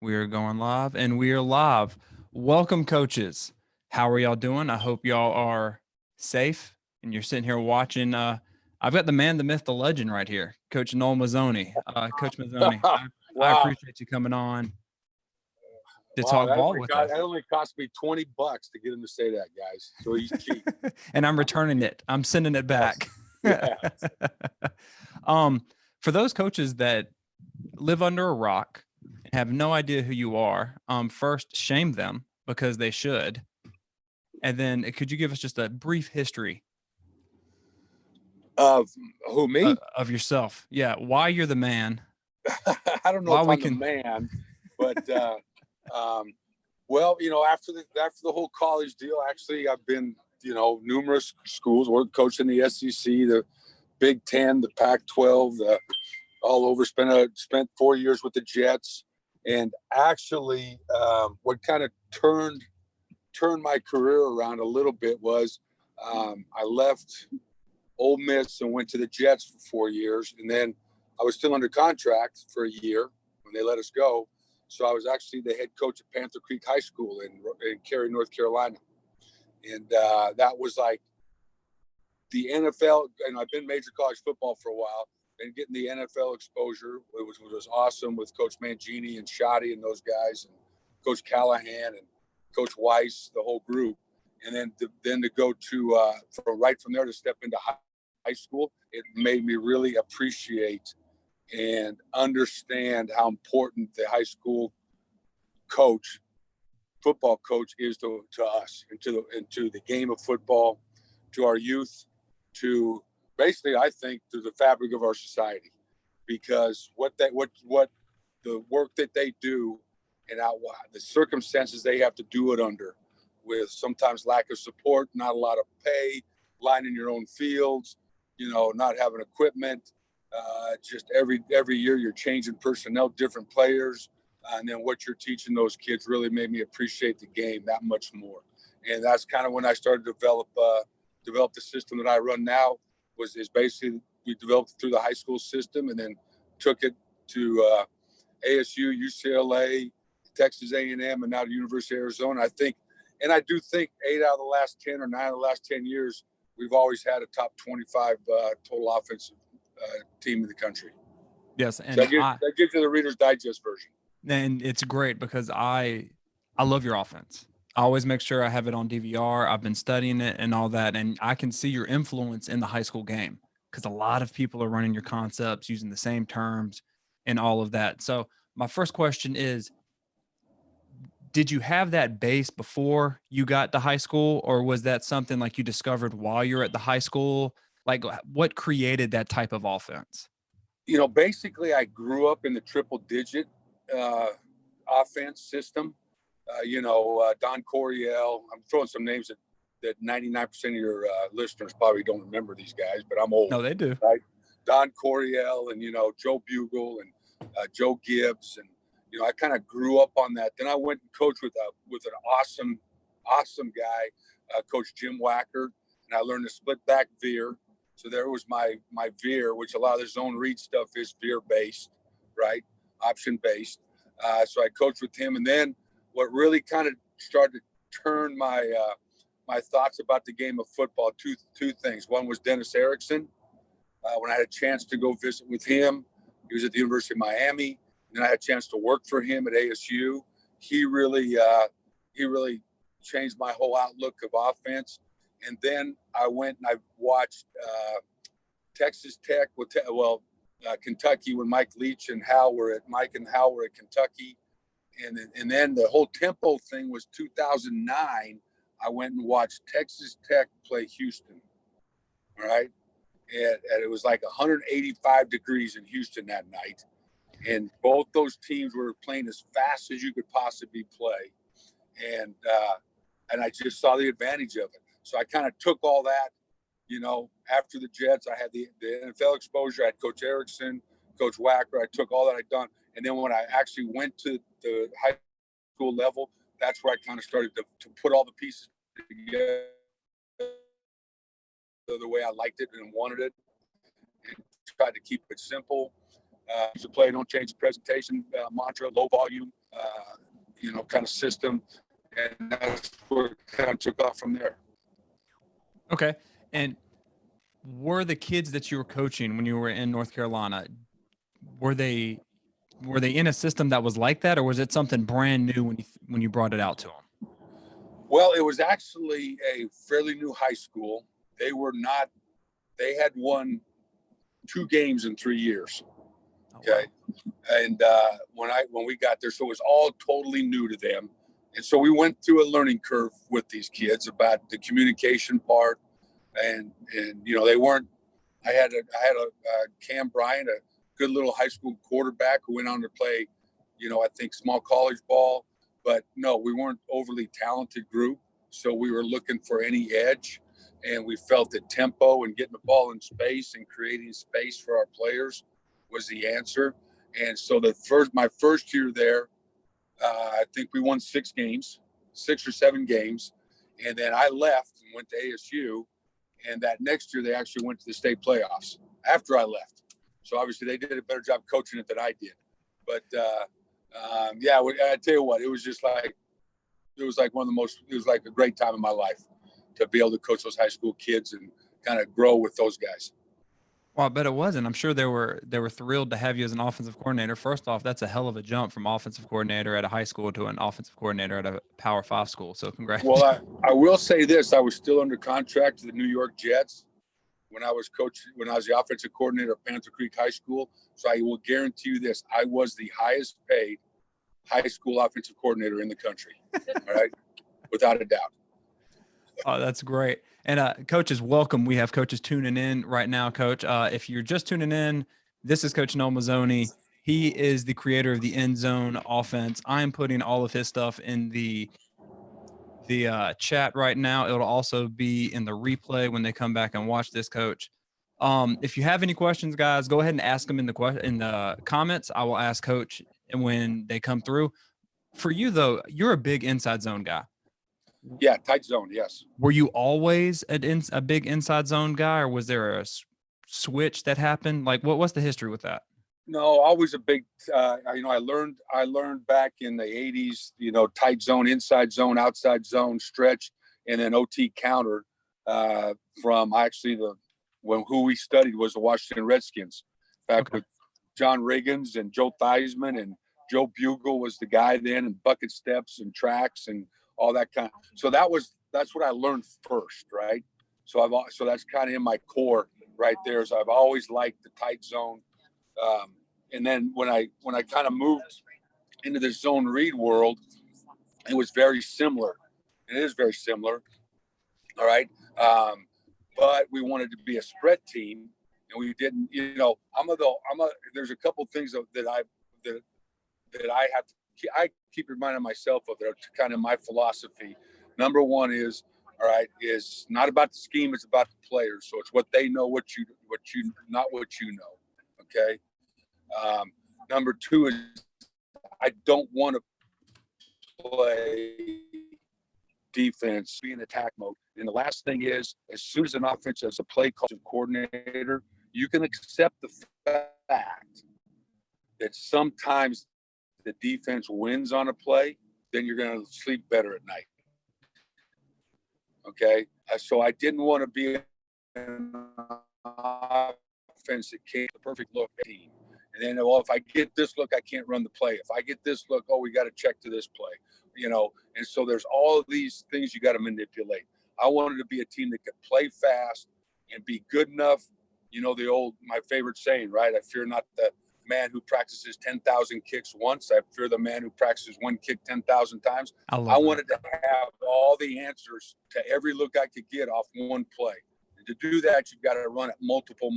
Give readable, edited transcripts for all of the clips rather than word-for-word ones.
We are going live, and we are live. Welcome, coaches. How are y'all doing? I hope y'all are safe and you're sitting here watching. I've got the man, the myth, the legend right here, Coach Noel Mazzone. Coach Mazzone, I Wow. appreciate you coming on to Wow, talk that ball only, with got, us. that only cost me $20 to get him to say that, guys. So he's cheap. And I'm returning it. I'm sending it back. Yeah. For those coaches that live under a rock and have no idea who you are, first shame them because they should. And then could you give us just a brief history Of who, me? of yourself? Yeah. Why you're the man. I don't know Why if we I'm can- the man, but well, after the whole college deal, actually, I've been, numerous schools, coached in the SEC, the Big Ten, the Pac-12, all over. Spent 4 years with the Jets, and actually, what kind of turned my career around a little bit was I left Ole Miss and went to the Jets for 4 years, and then I was still under contract for a year when they let us go. So I was actually the head coach at Panther Creek High School in Cary, North Carolina, and that was like the NFL. And I've been major college football for a while, and getting the NFL exposure was awesome with Coach Mangini and Shoddy and those guys, and Coach Callahan and Coach Weiss, the whole group. And then to go to right from there to step into high school, it made me really appreciate and understand how important the high school football coach is to us and to the game of football, to our youth, to basically, I think, to the fabric of our society, because what the work that they do and the circumstances they have to do it under, with sometimes lack of support, not a lot of pay, lining your own fields, not having equipment. Just every year you're changing personnel, different players. And then what you're teaching those kids really made me appreciate the game that much more. And that's kind of when I started to develop the system that I run now. Is basically we developed it through the high school system, and then took it to ASU, UCLA, Texas A&M, and now the University of Arizona. I do think 8 out of the last 10 or 9 out of the last 10 years, we've always had a top 25 total offensive team in the country. Yes. And so that gives you the Reader's Digest version. And it's great because I love your offense. I always make sure I have it on DVR. I've been studying it and all that. And I can see your influence in the high school game because a lot of people are running your concepts, using the same terms and all of that. So my first question is, did you have that base before you got to high school, or was that something like you discovered while you're at the high school? Like, what created that type of offense? Basically, I grew up in the triple digit offense system. Don Coryell. I'm throwing some names that 99% of your listeners probably don't remember these guys, but I'm old. No, they do. Right? Don Coryell and, Joe Bugle and Joe Gibbs. And, I kind of grew up on that. Then I went and coached with an awesome guy, Coach Jim Wacker. And I learned to split back veer. So there was my veer, which a lot of the zone read stuff is veer based, right? Option based. So I coached with him. And then what really kind of started to turn my thoughts about the game of football, two things. One was Dennis Erickson. When I had a chance to go visit with him, he was at the University of Miami. And then I had a chance to work for him at ASU. He really changed my whole outlook of offense. And then I went and I watched Texas Tech Kentucky when Mike Leach and Hal were at Kentucky. And then the whole tempo thing was 2009. I went and watched Texas Tech play Houston. All right. And it was like 185 degrees in Houston that night. And both those teams were playing as fast as you could possibly play. And I just saw the advantage of it. So I kind of took all that, after the Jets. I had the NFL exposure. I had Coach Erickson, Coach Wacker. I took all that I'd done. And then when I actually went to the high school level, that's where I kind of started to put all the pieces together the way I liked it and wanted it, and tried to keep it simple. To play, don't change the presentation mantra, low volume, kind of system. And that's where it kind of took off from there. Okay. And were the kids that you were coaching when you were in North Carolina, were they in a system that was like that, or was it something brand new when you brought it out to them? Well, it was actually a fairly new high school. They had won 2 games in 3 years. Okay. Oh, wow. And when we got there, so it was all totally new to them. And so we went through a learning curve with these kids about the communication part. And they weren't, I had a Cam Bryant, a good little high school quarterback who went on to play, I think small college ball, but no, we weren't overly talented group. So we were looking for any edge, and we felt that tempo and getting the ball in space and creating space for our players was the answer. And so my first year there, I think we won 6 or 7 games. And then I left and went to ASU. And that next year, they actually went to the state playoffs after I left. So obviously they did a better job coaching it than I did. But I tell you what, it was like a great time in my life to be able to coach those high school kids and kind of grow with those guys. Well, I bet it was. And I'm sure they were thrilled to have you as an offensive coordinator. First off, that's a hell of a jump from offensive coordinator at a high school to an offensive coordinator at a Power 5 school. So congrats. Well, I will say this. I was still under contract to the New York Jets when I was the offensive coordinator at Panther Creek High School. So I will guarantee you this. I was the highest paid high school offensive coordinator in the country. All right. Without a doubt. Oh, that's great. And coaches, welcome. We have coaches tuning in right now, Coach. If you're just tuning in, this is Coach Noel Mazzone. He is the creator of the End Zone offense. I am putting all of his stuff in the chat right now. It'll also be in the replay when they come back and watch this, Coach. If you have any questions, guys, go ahead and ask them in the comments. I will ask Coach when they come through. For you, though, you're a big inside zone guy. Yeah, tight zone, yes. Were you always a big inside zone guy, or was there a switch that happened? Like, what's the history with that? No, always a big. I learned back in the 80s. Tight zone, inside zone, outside zone, stretch, and then OT counter. From actually who we studied was the Washington Redskins, back with John Riggins and Joe Theismann, and Joe Bugle was the guy then, and bucket steps and tracks and all that kind of. So that's what I learned first, right? So that's kind of in my core right there. So I've always liked the tight zone. And then when I kind of moved into the zone read world, it was very similar. It is very similar. All right. But we wanted to be a spread team, and we didn't, there's a couple of things that I have to, I keep reminding myself of that are kind of my philosophy. Number one is not about the scheme, it's about the players. So it's what they know, not what you know. Okay. Number 2 is I don't want to play defense, be in attack mode. And the last thing is, as soon as an offense as a play coordinator, you can accept the fact that sometimes the defense wins on a play, then you're going to sleep better at night. Okay. So I didn't want to be an offense that came the perfect look team. And then, if I get this look, I can't run the play. If I get this look, we got to check to this play, And so there's all of these things you got to manipulate. I wanted to be a team that could play fast and be good enough. My favorite saying, right? I fear not the man who practices 10,000 kicks once. I fear the man who practices one kick 10,000 times. I wanted to have all the answers to every look I could get off one play. And to do that, you've got to run it multiple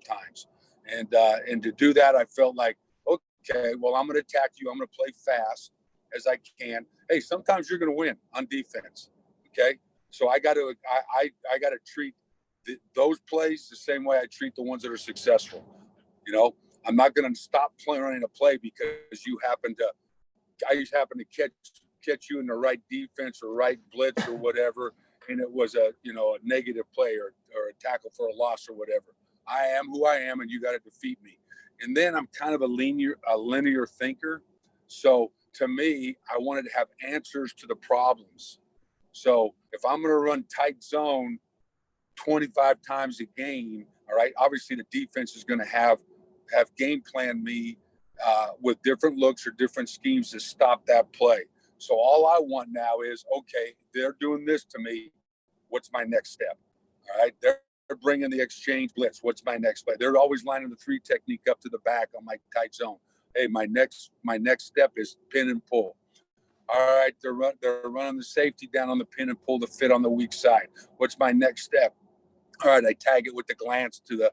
times. And to do that, I felt like, okay, well, I'm going to attack you. I'm going to play fast as I can. Hey, sometimes you're going to win on defense. Okay. So I got to treat those plays the same way I treat the ones that are successful. I'm not going to stop running a play because I just happen to catch you in the right defense or right blitz or whatever. And it was a negative play or a tackle for a loss or whatever. I am who I am, and you got to defeat me. And then I'm kind of a linear thinker. So to me, I wanted to have answers to the problems. So if I'm going to run tight zone 25 times a game, all right, obviously the defense is going to have game plan me with different looks or different schemes to stop that play. So all I want now is, okay, they're doing this to me. What's my next step? All right, they're bringing the exchange blitz. What's my next play? They're always lining the 3 technique up to the back on my tight zone. Hey, my next step is pin and pull. All right, they're running the safety down on the pin and pull to fit on the weak side. What's my next step? All right, I tag it with the glance to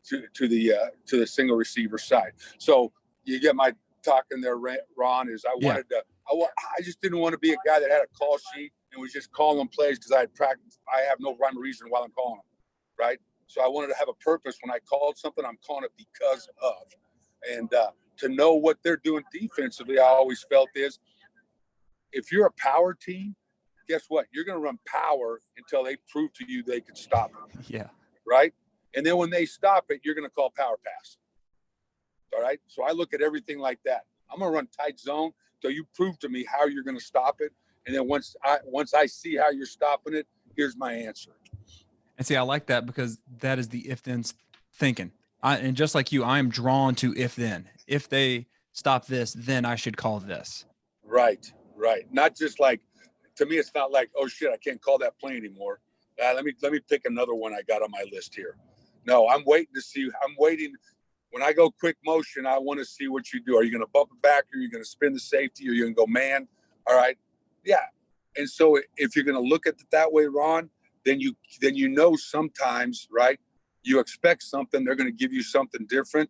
the single receiver side. So you get my talking there, Ron. Is I just didn't want to be a guy that had a call sheet and was just calling plays because I had practiced. I have no rhyme or reason why I'm calling them, right? So I wanted to have a purpose. When I called something, I'm calling it because of, and to know what they're doing defensively. I always felt is, if you're a power team, guess what? You're going to run power until they prove to you they can stop it. Yeah. Right. And then when they stop it, you're going to call power pass. All right. So I look at everything like that. I'm going to run tight zone till you prove to me how you're going to stop it. And then once I see how you're stopping it, here's my answer. And see, I like that because that is the if-then thinking. And just like you, I am drawn to if-then. If they stop this, then I should call this. Right. Not just like, to me, it's not like, oh shit, I can't call that play anymore. Let me pick another one I got on my list here. No, I'm waiting to see. When I go quick motion, I want to see what you do. Are you going to bump it back? Or are you going to spin the safety? Or are you going to go man? All right. Yeah. And so if you're going to look at it that way, Ron, then you know sometimes, right, you expect something, they're going to give you something different.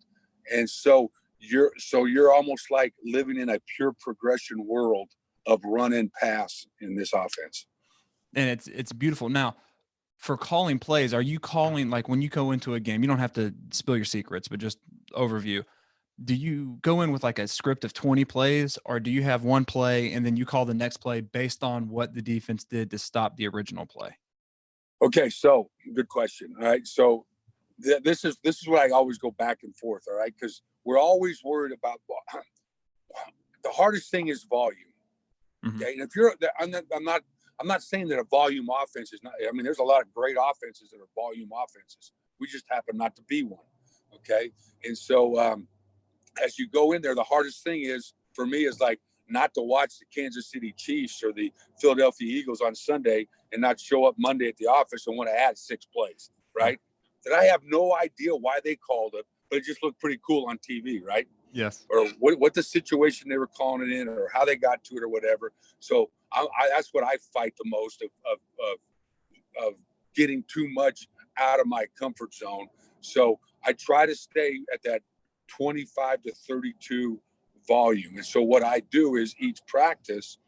And so you're almost like living in a pure progression world of run and pass in this offense. And it's beautiful. Now, for calling plays, are you calling, like when you go into a game, you don't have to spill your secrets, but just overview. Do you go in with like a script of 20 plays, or do you have one play and then you call the next play based on what the defense did to stop the original play? Okay, so good question. All right, so this is what I always go back and forth. All right, because we're always worried about the hardest thing is volume. Okay, and if you're, I'm not saying that a volume offense is not. I mean, there's a lot of great offenses that are volume offenses. We just happen not to be one. Okay, and so as you go in there, the hardest thing is for me is like not to watch the Kansas City Chiefs or the Philadelphia Eagles on Sunday and not show up Monday at the office and want to add 6 plays, right? That I have no idea why they called it, but it just looked pretty cool on TV, right? Yes. Or what the situation they were calling it in, or how they got to it, or whatever. So that's what I fight the most of getting too much out of my comfort zone. So I try to stay at that 25 to 32 volume. And so what I do is each practice,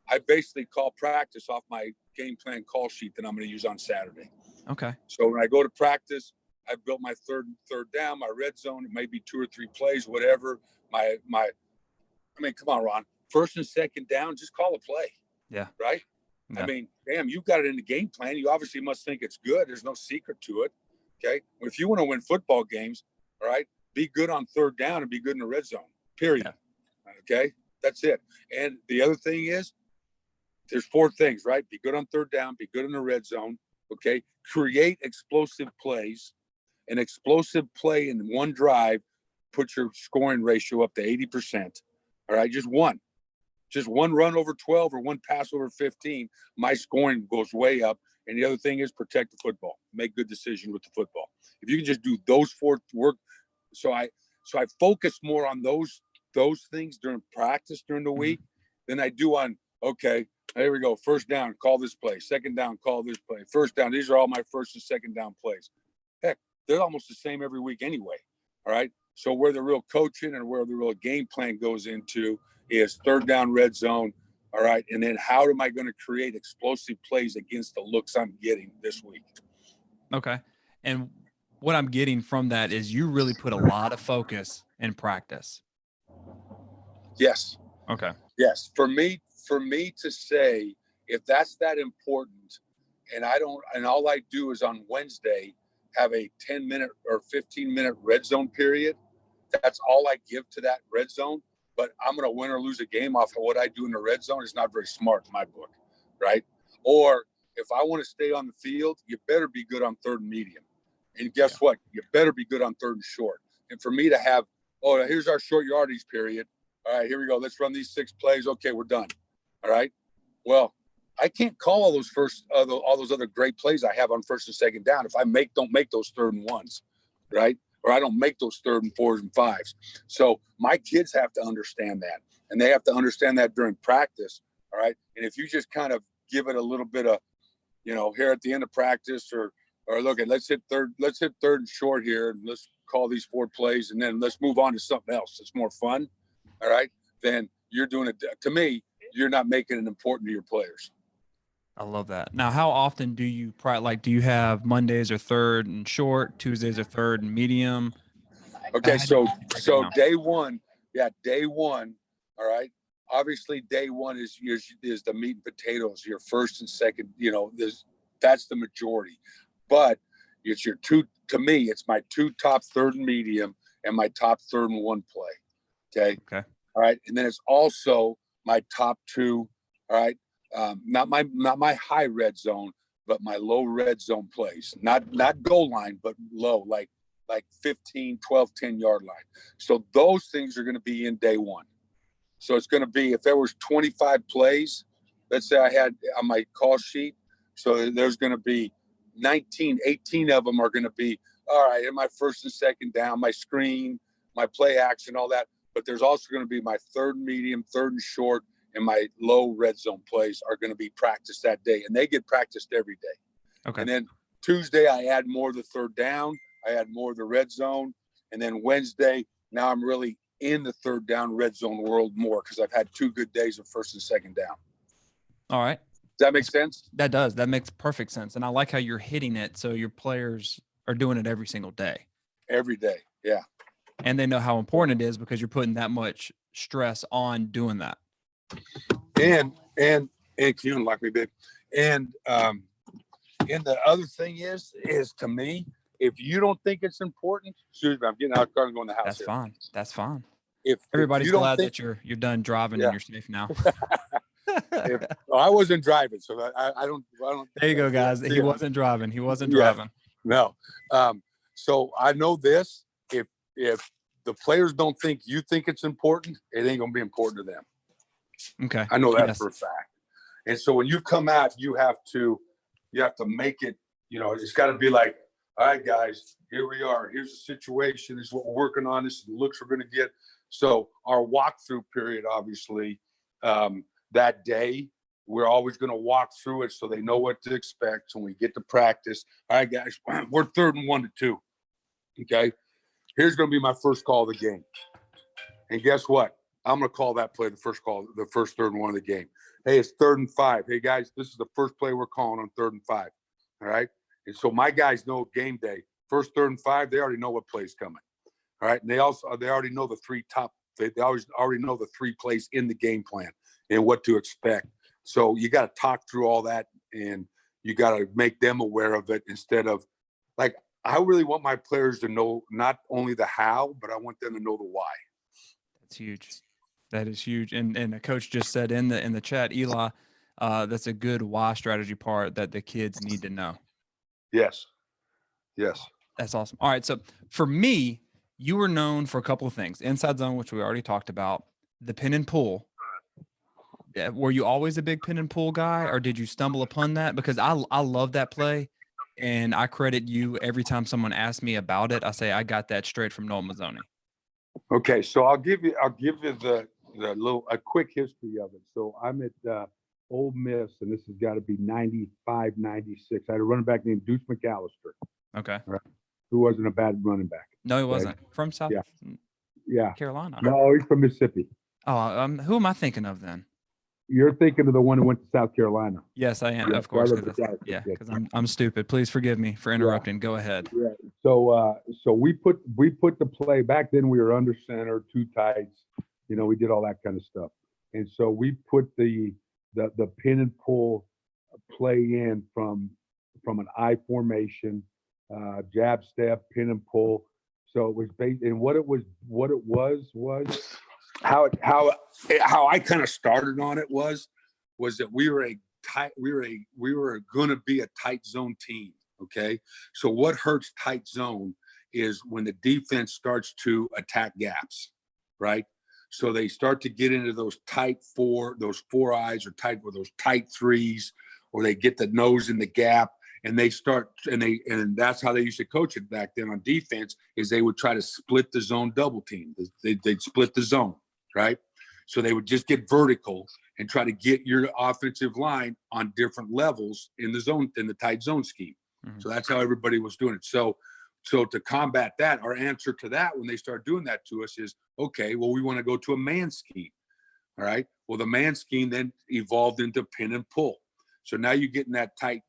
I basically call practice off my game plan call sheet that I'm going to use on Saturday. Okay. So when I go to practice, I built my third down, my red zone. It may be 2 or 3 plays, whatever. I mean, come on, Ron. First and second down, just call a play. Yeah. Right. Yeah. I mean, damn, you got it in the game plan. You obviously must think it's good. There's no secret to it. Okay. If you want to win football games, all right, be good on third down and be good in the red zone. Period. Yeah. Okay. That's it. And the other thing is, there's 4 things, right? Be good on third down, be good in the red zone. Okay. Create explosive plays. An explosive play in one drive, put your scoring ratio up to 80%. All right. Just one run over 12 or one pass over 15. My scoring goes way up. And the other thing is protect the football, make good decisions with the football. If you can just do those 4 work. So I focus more on those things during practice during the week than I do on, okay, here we go. First down, call this play. Second down, call this play. First down. These are all my first and second down plays. Heck, they're almost the same every week anyway. All right. So where the real coaching and where the real game plan goes into is third down, red zone. All right. And then how am I going to create explosive plays against the looks I'm getting this week? Okay. And what I'm getting from that is you really put a lot of focus in practice. Yes. Okay. Yes. For me to say, if that's that important, and all I do is on Wednesday have a 10-minute or 15-minute red zone period. That's all I give to that red zone. but I'm going to win or lose a game off of what I do in the red zone is not very smart in my book, right? Or if I want to stay on the field, you better be good on third and medium. And guess what? You better be good on third and short. And for me to have, oh, here's our short yardage period. All right, here we go. Let's run these 6 plays. Okay, we're done. All right. Well, I can't call all those other great plays I have on first and second down if I don't make those third and ones, right? Or I don't make those third and 4s and 5s. So my kids have to understand that, and they have to understand that during practice. All right. And if you just kind of give it a little bit of, here at the end of practice, or look at, let's hit third and short here, and let's call these 4 plays, and then let's move on to something else that's more fun. All right. Then you're doing it. To me, you're not making it important to your players. I love that. Now, how often do you do you have Mondays or third and short, Tuesdays or third and medium? Okay. So day one. All right. Obviously day one is the meat and potatoes, your first and second, that's the majority, but it's your two, to me, it's my 2 top third and medium and my top third and 1 play. Okay. All right. And then it's also my top 2. All right. Not my high red zone, but my low red zone plays, not goal line, but low, like 15, 12, 10 yard line. So those things are going to be in day one. So it's going to be, if there was 25 plays, let's say I had on my call sheet, so there's going to be 18 of them are going to be, all right, in my first and second down, my screen, my play action, all that. But there's also going to be my third and medium, third and short, and my low red zone plays are going to be practiced that day. And they get practiced every day. Okay. And then Tuesday, I add more of the third down. I add more of the red zone. And then Wednesday, now I'm really in the third down red zone world more because I've had 2 good days of first and second down. All right. Does that make sense? That does. That makes perfect sense. And I like how you're hitting it. So your players are doing it every single day. Every day. Yeah. And they know how important it is because you're putting that much stress on doing that. And you like me, babe. And the other thing is to me, if you don't think it's important, excuse me, I'm getting out of the car and going to the house. That's fine. That's fine. If everybody's glad that you're done driving and you're safe now. I wasn't driving, so I don't. There you go, guys. He wasn't driving. He wasn't driving. No. So I know this. If the players don't think you think it's important, it ain't gonna be important to them. Okay. I know that for a fact. And so when you come out, you have to make it. It's got to be like, all right, guys, here we are. Here's the situation. This is what we're working on. This is the looks we're going to get. So our walkthrough period, obviously, that day, we're always going to walk through it so they know what to expect. So when we get to practice, all right, guys, we're 3rd and 1 to 2. Okay. Here's going to be my first call of the game. And guess what? I'm going to call that play the first 3rd and 1 of the game. Hey, it's 3rd and 5. Hey, guys, this is the first play we're calling on 3rd and 5. All right. And so my guys know game day, 1st, 3rd, and 5, they already know what play's coming. All right. And they already know the 3 top. They already know the 3 plays in the game plan and what to expect. So you got to talk through all that, and you got to make them aware of it instead of like, I really want my players to know not only the how, but I want them to know the why. That's huge. That is huge. And the coach just said in the chat, Eli, that's a good why strategy part that the kids need to know. Yes. That's awesome. All right. So for me, you were known for a couple of things. Inside zone, which we already talked about, the pin and pull. Were you always a big pin and pull guy, or did you stumble upon that? Because I love that play, and I credit you every time someone asks me about it. I say I got that straight from Noel Mazzone. Okay, so I'll give you a quick history of it. So I'm at Ole Miss, and this has got to be 95, 96. I had a running back named Deuce McAllister. Okay. Right, who wasn't a bad running back. No, he wasn't. From South Carolina. No, he's from Mississippi. Oh, who am I thinking of then? You're thinking of the one who went to South Carolina. Yes, I am. Yeah, of course. Because I'm stupid. Please forgive me for interrupting. Go ahead. Yeah. So we put the play back then. We were under center, 2 tights. We did all that kind of stuff. And so we put the pin and pull play in from an I formation, jab step, pin and pull. So it was based, and what it was how I kind of started on it was that we were going to be a tight zone team. Okay. So what hurts tight zone is when the defense starts to attack gaps, right? So they start to get into those those four eyes or those tight threes, or they get the nose in the gap, and they start, and that's how they used to coach it back then on defense, is they would try to split the zone double team. They'd split the zone, right? So they would just get vertical and try to get your offensive line on different levels in the tight zone scheme. Mm-hmm. So that's how everybody was doing it. So to combat that, our answer to that when they start doing that to us is, okay, well, we want to go to a man scheme. All right. Well, the man scheme then evolved into pin and pull. So now you're getting that tight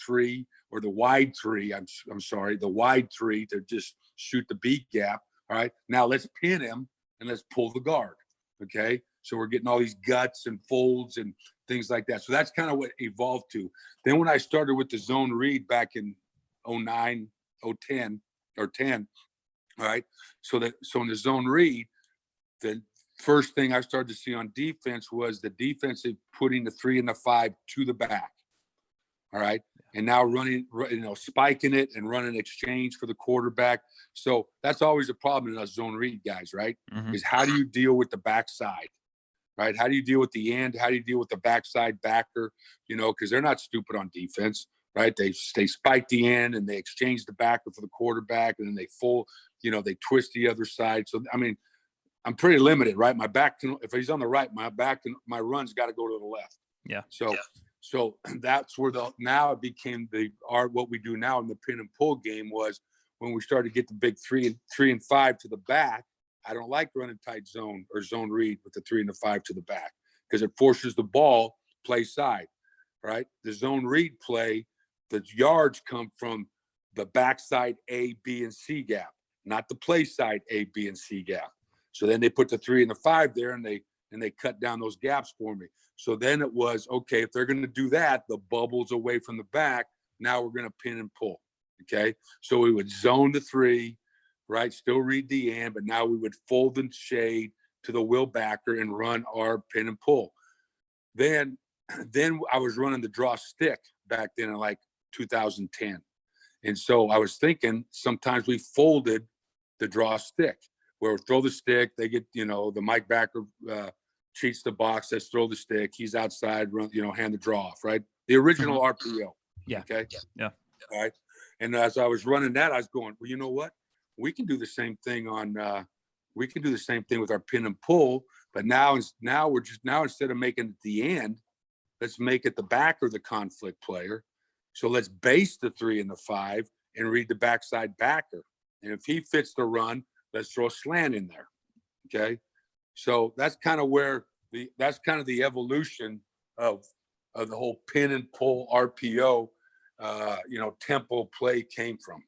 three, or the wide three. I'm sorry, the wide three to just shoot the beat gap. All right. Now let's pin him and let's pull the guard. Okay. So we're getting all these guts and folds and things like that. So that's kind of what evolved to. Then when I started with the zone read back in 09, 010 or 10, all right. So in the zone read, the first thing I started to see on defense was the defensive putting the 3 and the 5 to the back. All right. And now spiking it and running exchange for the quarterback. So that's always a problem in us zone read guys, right? Mm-hmm. Is how do you deal with the backside, right? How do you deal with the end? How do you deal with the backside backer? Because they're not stupid on defense, right? They spike the end and they exchange the backer for the quarterback, and then they twist the other side. So, I mean, I'm pretty limited, right? My back if he's on the right, my run's got to go to the left. Yeah. So that's where now it became what we do now in the pin and pull game was when we started to get the big 3 and 5 to the back. I don't like running tight zone or zone read with the 3 and the 5 to the back because it forces the ball play side, right? The zone read play, the yards come from the backside A, B, and C gap, not the play side A, B, and C gap. So then they put the 3 and the 5 there, and they cut down those gaps for me. So then it was, okay, if they're going to do that, the bubble's away from the back. Now we're going to pin and pull. Okay. So we would zone the 3, right? Still read the end, but now we would fold and shade to the wheel backer and run our pin and pull. Then I was running the draw stick back then in like 2010. And so I was thinking sometimes we folded the draw stick where we throw the stick, they get, the Mike backer cheats the box, let's throw the stick, he's outside, run, hand the draw off, right? The original RPO. Yeah. Okay. Yeah. All right. And as I was running that, I was going, well, you know what? We can do the same thing with our pin and pull, but now instead of making it the end, let's make it the backer, the conflict player. So let's base the 3 and the 5 and read the backside backer. And if he fits the run, let's throw a slant in there. Okay. So that's kind of the evolution of the whole pin and pull RPO, tempo play came from.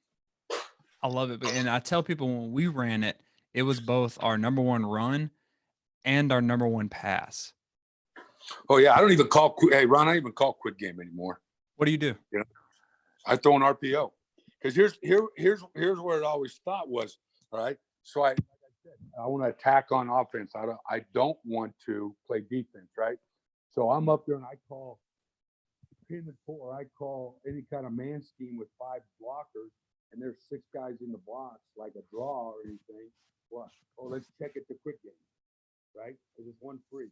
I love it. And I tell people when we ran it, it was both our number one run and our number one pass. Oh yeah. I don't even call, hey Ron, I don't even call quit game anymore. What do you do? I throw an RPO because here's where it always thought was, all right. So like I said, I want to attack on offense. I don't want to play defense, right? So I'm up there and I call pin and pull, or I call any kind of man scheme with 5 blockers, and there's 6 guys in the box, like a draw or anything. What? Oh, let's check it to quick game, right? Because it's 1 free.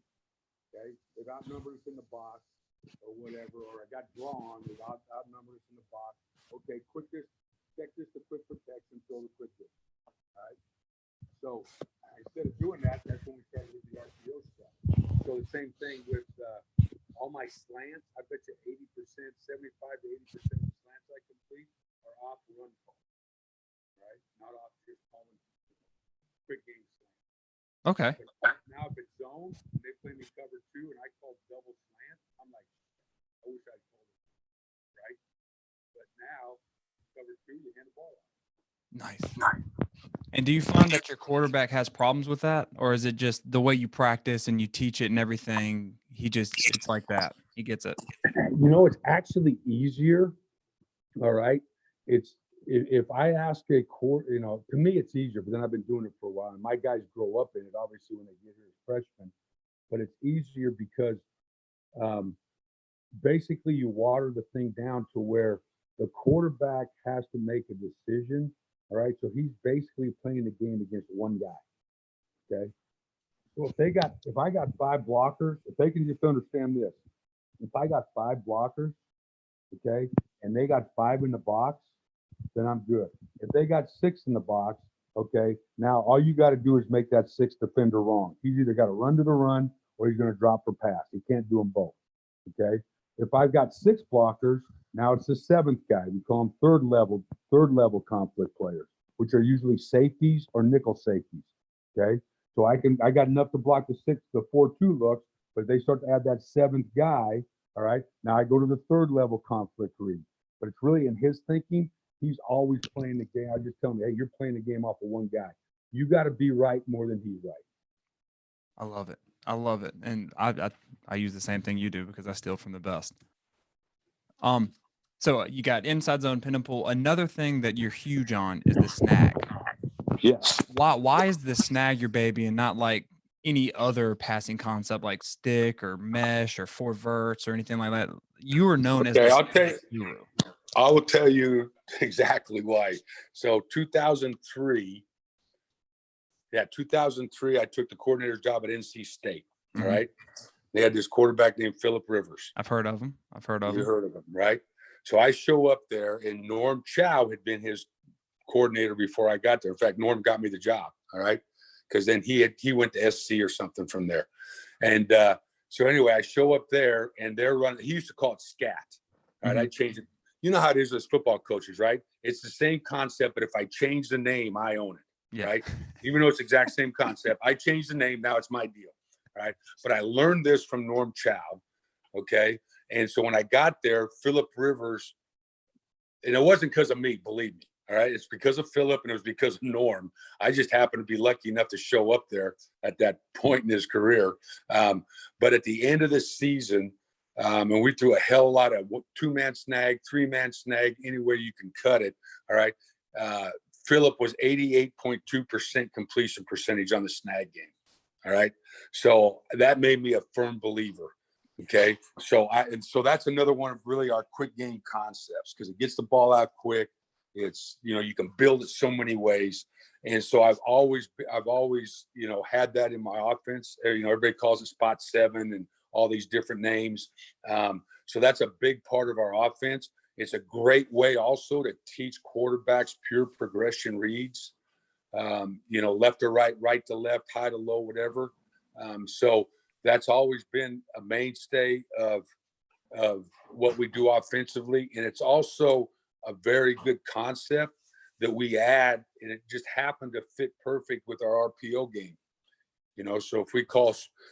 Okay, they've outnumbered us in the box or whatever, or I got drawn, they've outnumbered us in the box. Okay, check this to quick protection, throw the quick game. All right. So instead of doing that, that's when we started with the RPO stuff. So the same thing with all my slants. I bet you 80%, 75 to 80% of the slants I complete are off run call, right? Not off just calling quick game slant. Okay. But now if it's zone, they play me cover 2 and I call double slant, I'm like, I wish I'd called it, right? But now cover 2, you hand the ball off. Nice. And do you find that your quarterback has problems with that? Or is it just the way you practice and you teach it and everything? It's like that. He gets it. It's actually easier. All right. It's if I ask a court, to me it's easier, but then I've been doing it for a while, and my guys grow up in it, obviously, when they get here as freshmen. But it's easier because basically you water the thing down to where the quarterback has to make a decision. All right, so he's basically playing the game against one guy. Okay, so if I got 5 blockers, if they can just understand this, if I got 5 blockers, okay, and they got 5 in the box, then I'm good. If they got 6 in the box, okay, now all you got to do is make that 6th defender wrong. He's either got to run to the run or he's going to drop for pass. He can't do them both. Okay. If I've got 6 blockers, now it's the 7th guy. We call them third level conflict players, which are usually safeties or nickel safeties. Okay. So I got enough to block the 4-2 looks, but if they start to add that 7th guy, all right, now I go to the third level conflict read. But it's really in his thinking, he's always playing the game. I just tell him, hey, you're playing the game off of one guy. You got to be right more than he's right. I love it. I love it. And I use the same thing you do because I steal from the best. So you got inside zone, pin and pull. Another thing that you're huge on is the snag. Yes. Why is the snag your baby and not like any other passing concept like stick or mesh or 4 verts or anything like that? You are known as the snag guru. I will tell you exactly why. So 2003, I took the coordinator's job at NC State. All right. They had this quarterback named Philip Rivers. I've heard of him. You heard of him, right? So I show up there, and Norm Chow had been his coordinator before I got there. In fact, Norm got me the job. All right. Because then he went to SC or something from there. And so anyway, I show up there, and they're running. He used to call it scat. All right. I changed it. You know how it is as football coaches, right? It's the same concept, but if I change the name, I own it. Yeah. Right? Even though it's the exact same concept, I changed the name. Now it's my deal. Right. But I learned this from Norm Chow. Okay. And so when I got there, Philip Rivers, and it wasn't because of me, believe me. All right. It's because of Philip, and it was because of Norm. I just happened to be lucky enough to show up there at that point in his career. But at the end of the season, and we threw a hell of a lot of 2-man snag, 3-man snag, any way you can cut it. All right. Philip was 88.2% completion percentage on the snag game. All right. So that made me a firm believer. Okay. So that's another one of really our quick game concepts, because it gets the ball out quick. It's, you can build it so many ways. And so I've always, had that in my offense. Everybody calls it spot 7 and all these different names. So that's a big part of our offense. It's a great way also to teach quarterbacks pure progression reads. Left to right, right to left, high to low, whatever. So that's always been a mainstay of what we do offensively. And it's also a very good concept that we add, and it just happened to fit perfect with our RPO game.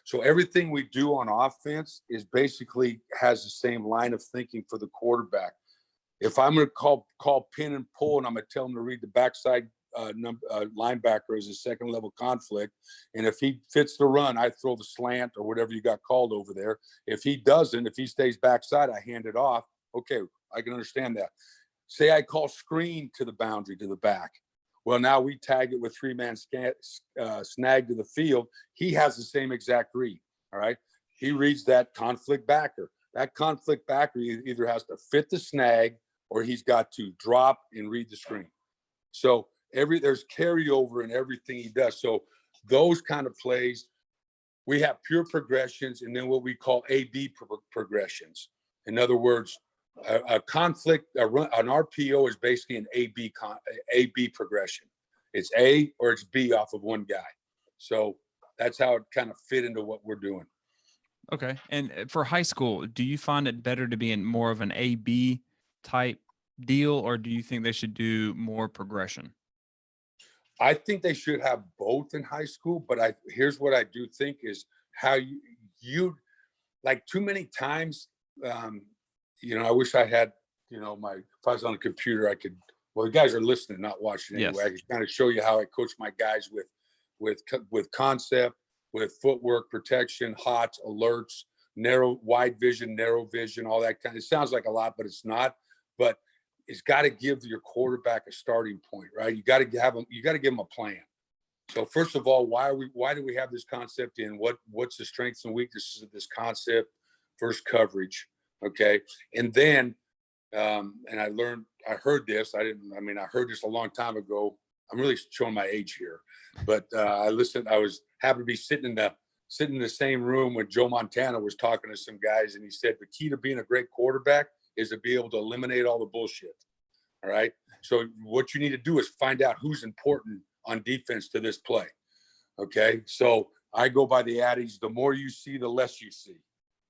So everything we do on offense is basically has the same line of thinking for the quarterback. If I'm going to call pin and pull, and I'm going to tell him to read the backside linebacker as a second level conflict, and if he fits the run, I throw the slant or whatever you got called over there. If he doesn't, if he stays backside, I hand it off. Okay, I can understand that. Say I call screen to the boundary to the back. Well, now we tag it with 3-man snag to the field. He has the same exact read. All right. He reads that conflict backer. That conflict backer either has to fit the snag or he's got to drop and read the screen. So there's carryover in everything he does. So those kind of plays, we have pure progressions, and then what we call A/B progressions. In other words, an RPO is basically an A/B progression. It's A or it's B off of one guy. So that's how it kind of fit into what we're doing. Okay. And for high school, do you find it better to be in more of an A/B type deal, or do you think they should do more progression? I think they should have both in high school, but here's what I do think is how you like too many times. I wish I had, if I was on a computer, I could. Well, the guys are listening, not watching anyway. Yes. I could kind of show you how I coach my guys with concept, with footwork, protection, hots, alerts, wide vision, narrow vision, all that kind of. It sounds like a lot, but it's not. But is got to give your quarterback a starting point, right? You got to have them. You got to give them a plan. So first of all, why do we have this concept in? What's the strengths and weaknesses of this concept? First, coverage, okay, and then and I heard this. I heard this a long time ago. I'm really showing my age here, but I listened. I was happened to be sitting in the same room when Joe Montana was talking to some guys, and he said the key to being a great quarterback is to be able to eliminate all the bullshit. All right. So what you need to do is find out who's important on defense to this play. Okay. So I go by the adage, the more you see, the less you see.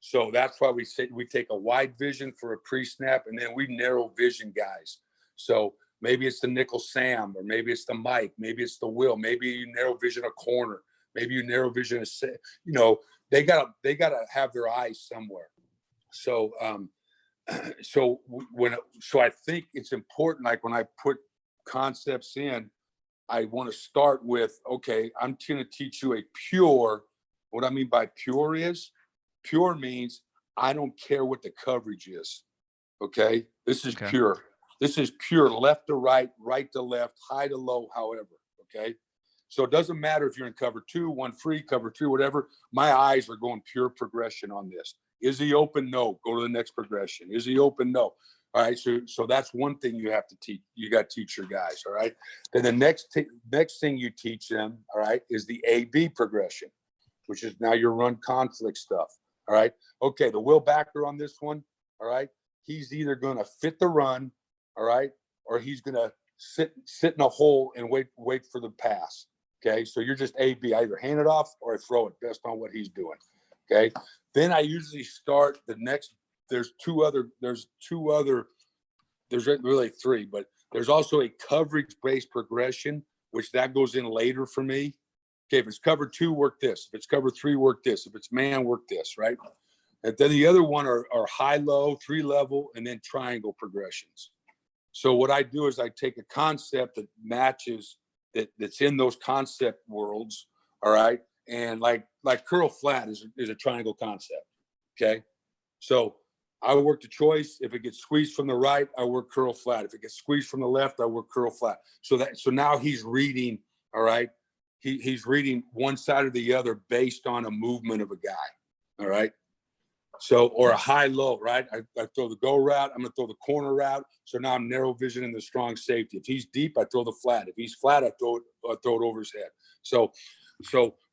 So that's why we say we take a wide vision for a pre-snap, and then we narrow vision guys. So maybe it's the nickel Sam, or maybe it's the Mike, maybe it's the Will, maybe you narrow vision a corner, maybe you narrow vision they gotta have their eyes somewhere. So so I think it's important, like when I put concepts in, I want to start with, okay, I'm going to teach you a pure. What I mean by pure means I don't care what the coverage is. Okay. This is pure. This is pure left to right, right to left, high to low, however. Okay. So it doesn't matter if you're in cover 2, 1 free, cover 3, whatever. My eyes are going pure progression on this. Is he open? No. Go to the next progression. Is he open? No. All right. So that's one thing you have to teach. You got to teach your guys. All right. Then the next thing you teach them, all right, is the A-B progression, which is now your run conflict stuff. All right. Okay. The Will backer on this one. All right. He's either going to fit the run. All right. Or he's going to sit in a hole and wait for the pass. Okay. So you're just A-B. I either hand it off or I throw it based on what he's doing. Okay. Then I usually start the next. There's really 3, but there's also a coverage-based progression, which that goes in later for me. Okay, if it's cover 2, work this. If it's cover 3, work this. If it's man, work this, right? And then the other one are high-low, 3-level, and then triangle progressions. So what I do is I take a concept that matches that's in those concept worlds, all right? And like curl flat is a triangle concept, okay? So I work the choice. If it gets squeezed from the right, I work curl flat. If it gets squeezed from the left, I work curl flat. So now he's reading, all right? He's reading one side or the other based on a movement of a guy, all right? So, or a high-low, right? I throw the go route. I'm going to throw the corner route. So now I'm narrow vision in the strong safety. If he's deep, I throw the flat. If he's flat, I throw it over his head. So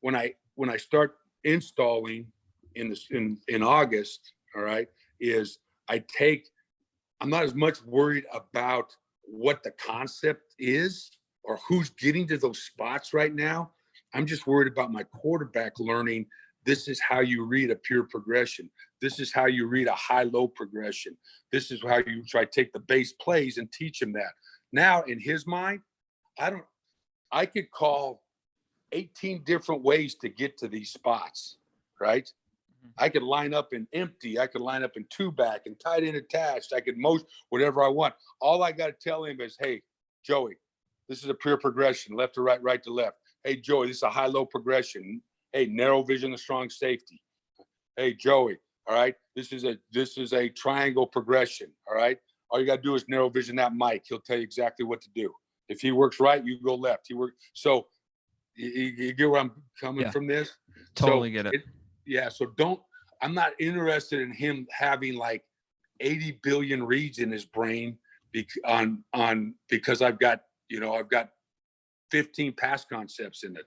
when I start installing in August, all right, I'm not as much worried about what the concept is or who's getting to those spots right now. I'm just worried about my quarterback learning. This is how you read a pure progression. This is how you read a high-low progression. This is how you try to take the base plays and teach him that. Now, in his mind, I could call 18 different ways to get to these spots, right? I could line up in empty. I could line up in 2-back and tight end attached. I could whatever I want. All I got to tell him is, hey, Joey, this is a pure progression, left to right, right to left. Hey, Joey, this is a high-low progression. Hey, narrow vision, a strong safety. Hey, Joey, all right, this is a triangle progression, all right? All you got to do is narrow vision that Mike. He'll tell you exactly what to do. If he works right, you go left. So you get where I'm coming from this? Totally get it. Yeah, so I'm not interested in him having like 80 billion reads in his brain because I've got 15 pass concepts in it.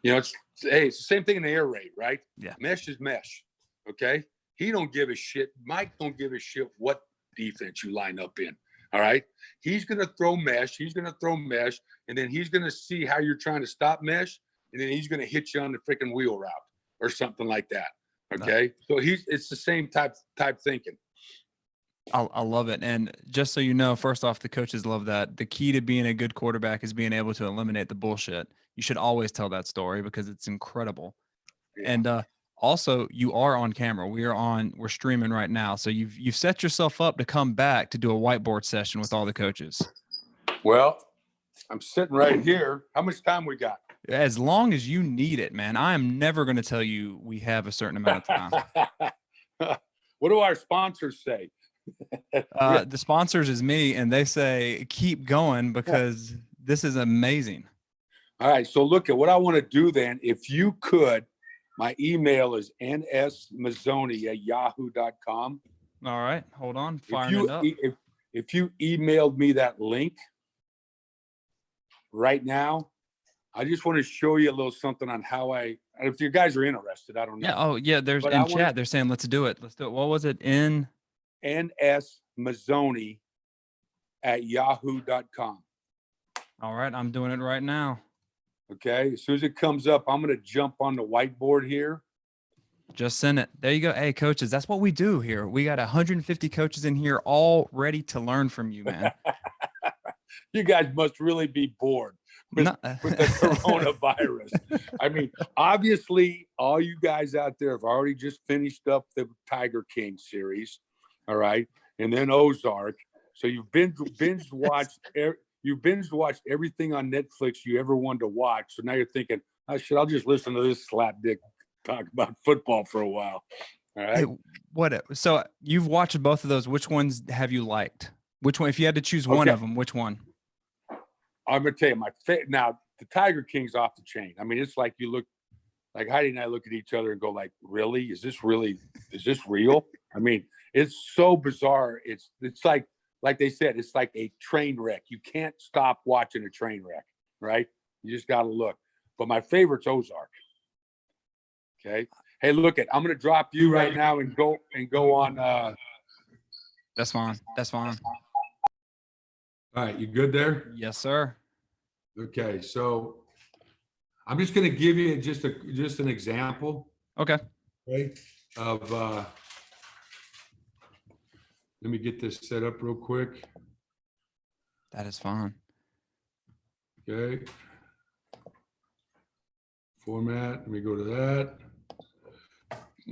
It's the same thing in the air raid, right? Yeah. Mesh is mesh. Okay. He don't give a shit. Mike don't give a shit what defense you line up in. All right. He's going to throw mesh. And then he's going to see how you're trying to stop mesh. And then he's going to hit you on the freaking wheel route or something like that. Okay. So it's the same type thinking. I love it. And just so you know, first off, the coaches love that. The key to being a good quarterback is being able to eliminate the bullshit. You should always tell that story because it's incredible. Yeah. And also, you are on camera. We're streaming right now. So you've set yourself up to come back to do a whiteboard session with all the coaches. Well, I'm sitting right here. How much time we got? As long as you need it, man. I am never going to tell you we have a certain amount of time. What do our sponsors say? The sponsors is me, and they say keep going because this is amazing. All right. So look at what I want to do then. If you could, my email is nsmazzone@yahoo.com. All right, hold on, firing it up. If you emailed me that link right now, I just want to show you a little something on how if you guys are interested, I don't know. Yeah. Oh, yeah. There's in chat. They're saying, let's do it. Let's do it. What was it? nsmazzone@yahoo.com. All right. I'm doing it right now. Okay. As soon as it comes up, I'm going to jump on the whiteboard here. Just send it. There you go. Hey, coaches, that's what we do here. We got 150 coaches in here all ready to learn from you, man. You guys must really be bored with the coronavirus. I mean, obviously, all you guys out there have already just finished up the Tiger King series, all right, and then Ozark. So you've binge watched everything on Netflix you ever wanted to watch. So now you're thinking, I'll just listen to this slapdick talk about football for a while. All right. Hey, so you've watched both of those. Which ones have you liked? Which one, if you had to choose one of them, which one? I'm gonna tell you now the Tiger King's off the chain. I mean, it's like you look like Heidi and I look at each other and go like, really? Is this real? I mean, it's so bizarre. It's like they said, it's like a train wreck. You can't stop watching a train wreck, right? You just got to look. But my favorite's Ozark. Okay. Hey, I'm going to drop you right now and go on. That's fine. That's fine. All right. You good there? Yes, sir. Okay. So I'm just going to give you just an example. Okay. Right. Let me get this set up real quick. That is fine. Okay. Format. Let me go to that.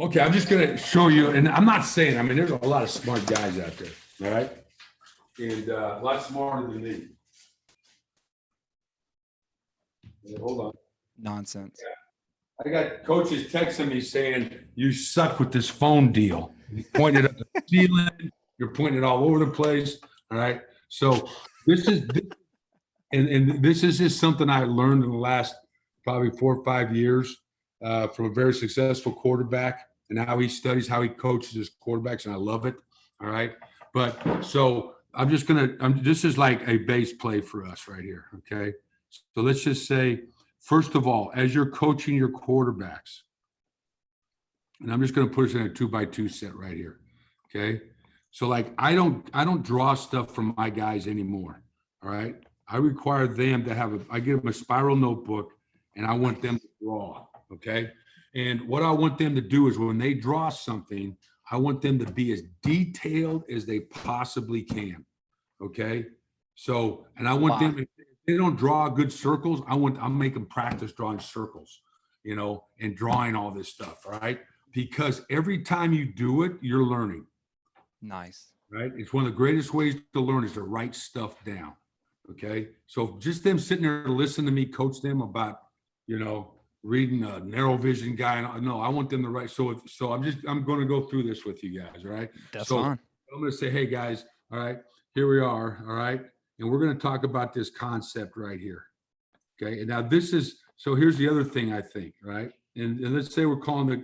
Okay, I'm just going to show you, and I'm not saying, I mean, there's a lot of smart guys out there, all right? And a lot smarter than me. Hold on. Nonsense. I got coaches texting me saying, you suck with this phone deal. You pointed at the ceiling, you're pointing it all over the place, all right? So this is just something I learned in the last probably 4 or 5 years. From a very successful quarterback, and how he studies, how he coaches his quarterbacks, and I love it. All right. But so this is like a base play for us right here. Okay. So let's just say, first of all, as you're coaching your quarterbacks, and I'm just going to put us in a 2x2 set right here. Okay. So like, I don't draw stuff from my guys anymore. All right. I require them to I give them a spiral notebook, and I want them to draw. Okay. And what I want them to do is when they draw something, I want them to be as detailed as they possibly can. Okay. So, and I want them, if they don't draw good circles, I'll make them practice drawing circles, and drawing all this stuff. All right. Because every time you do it, you're learning. Nice. Right. It's one of the greatest ways to learn is to write stuff down. Okay. So just them sitting there to listen to me coach them about, reading a narrow vision guy. No, I want them to write. So I'm going to go through this with you guys. All right. That's fine. I'm going to say, hey guys, all right, here we are. All right. And we're going to talk about this concept right here. Okay. And now so here's the other thing I think, right. And let's say we're calling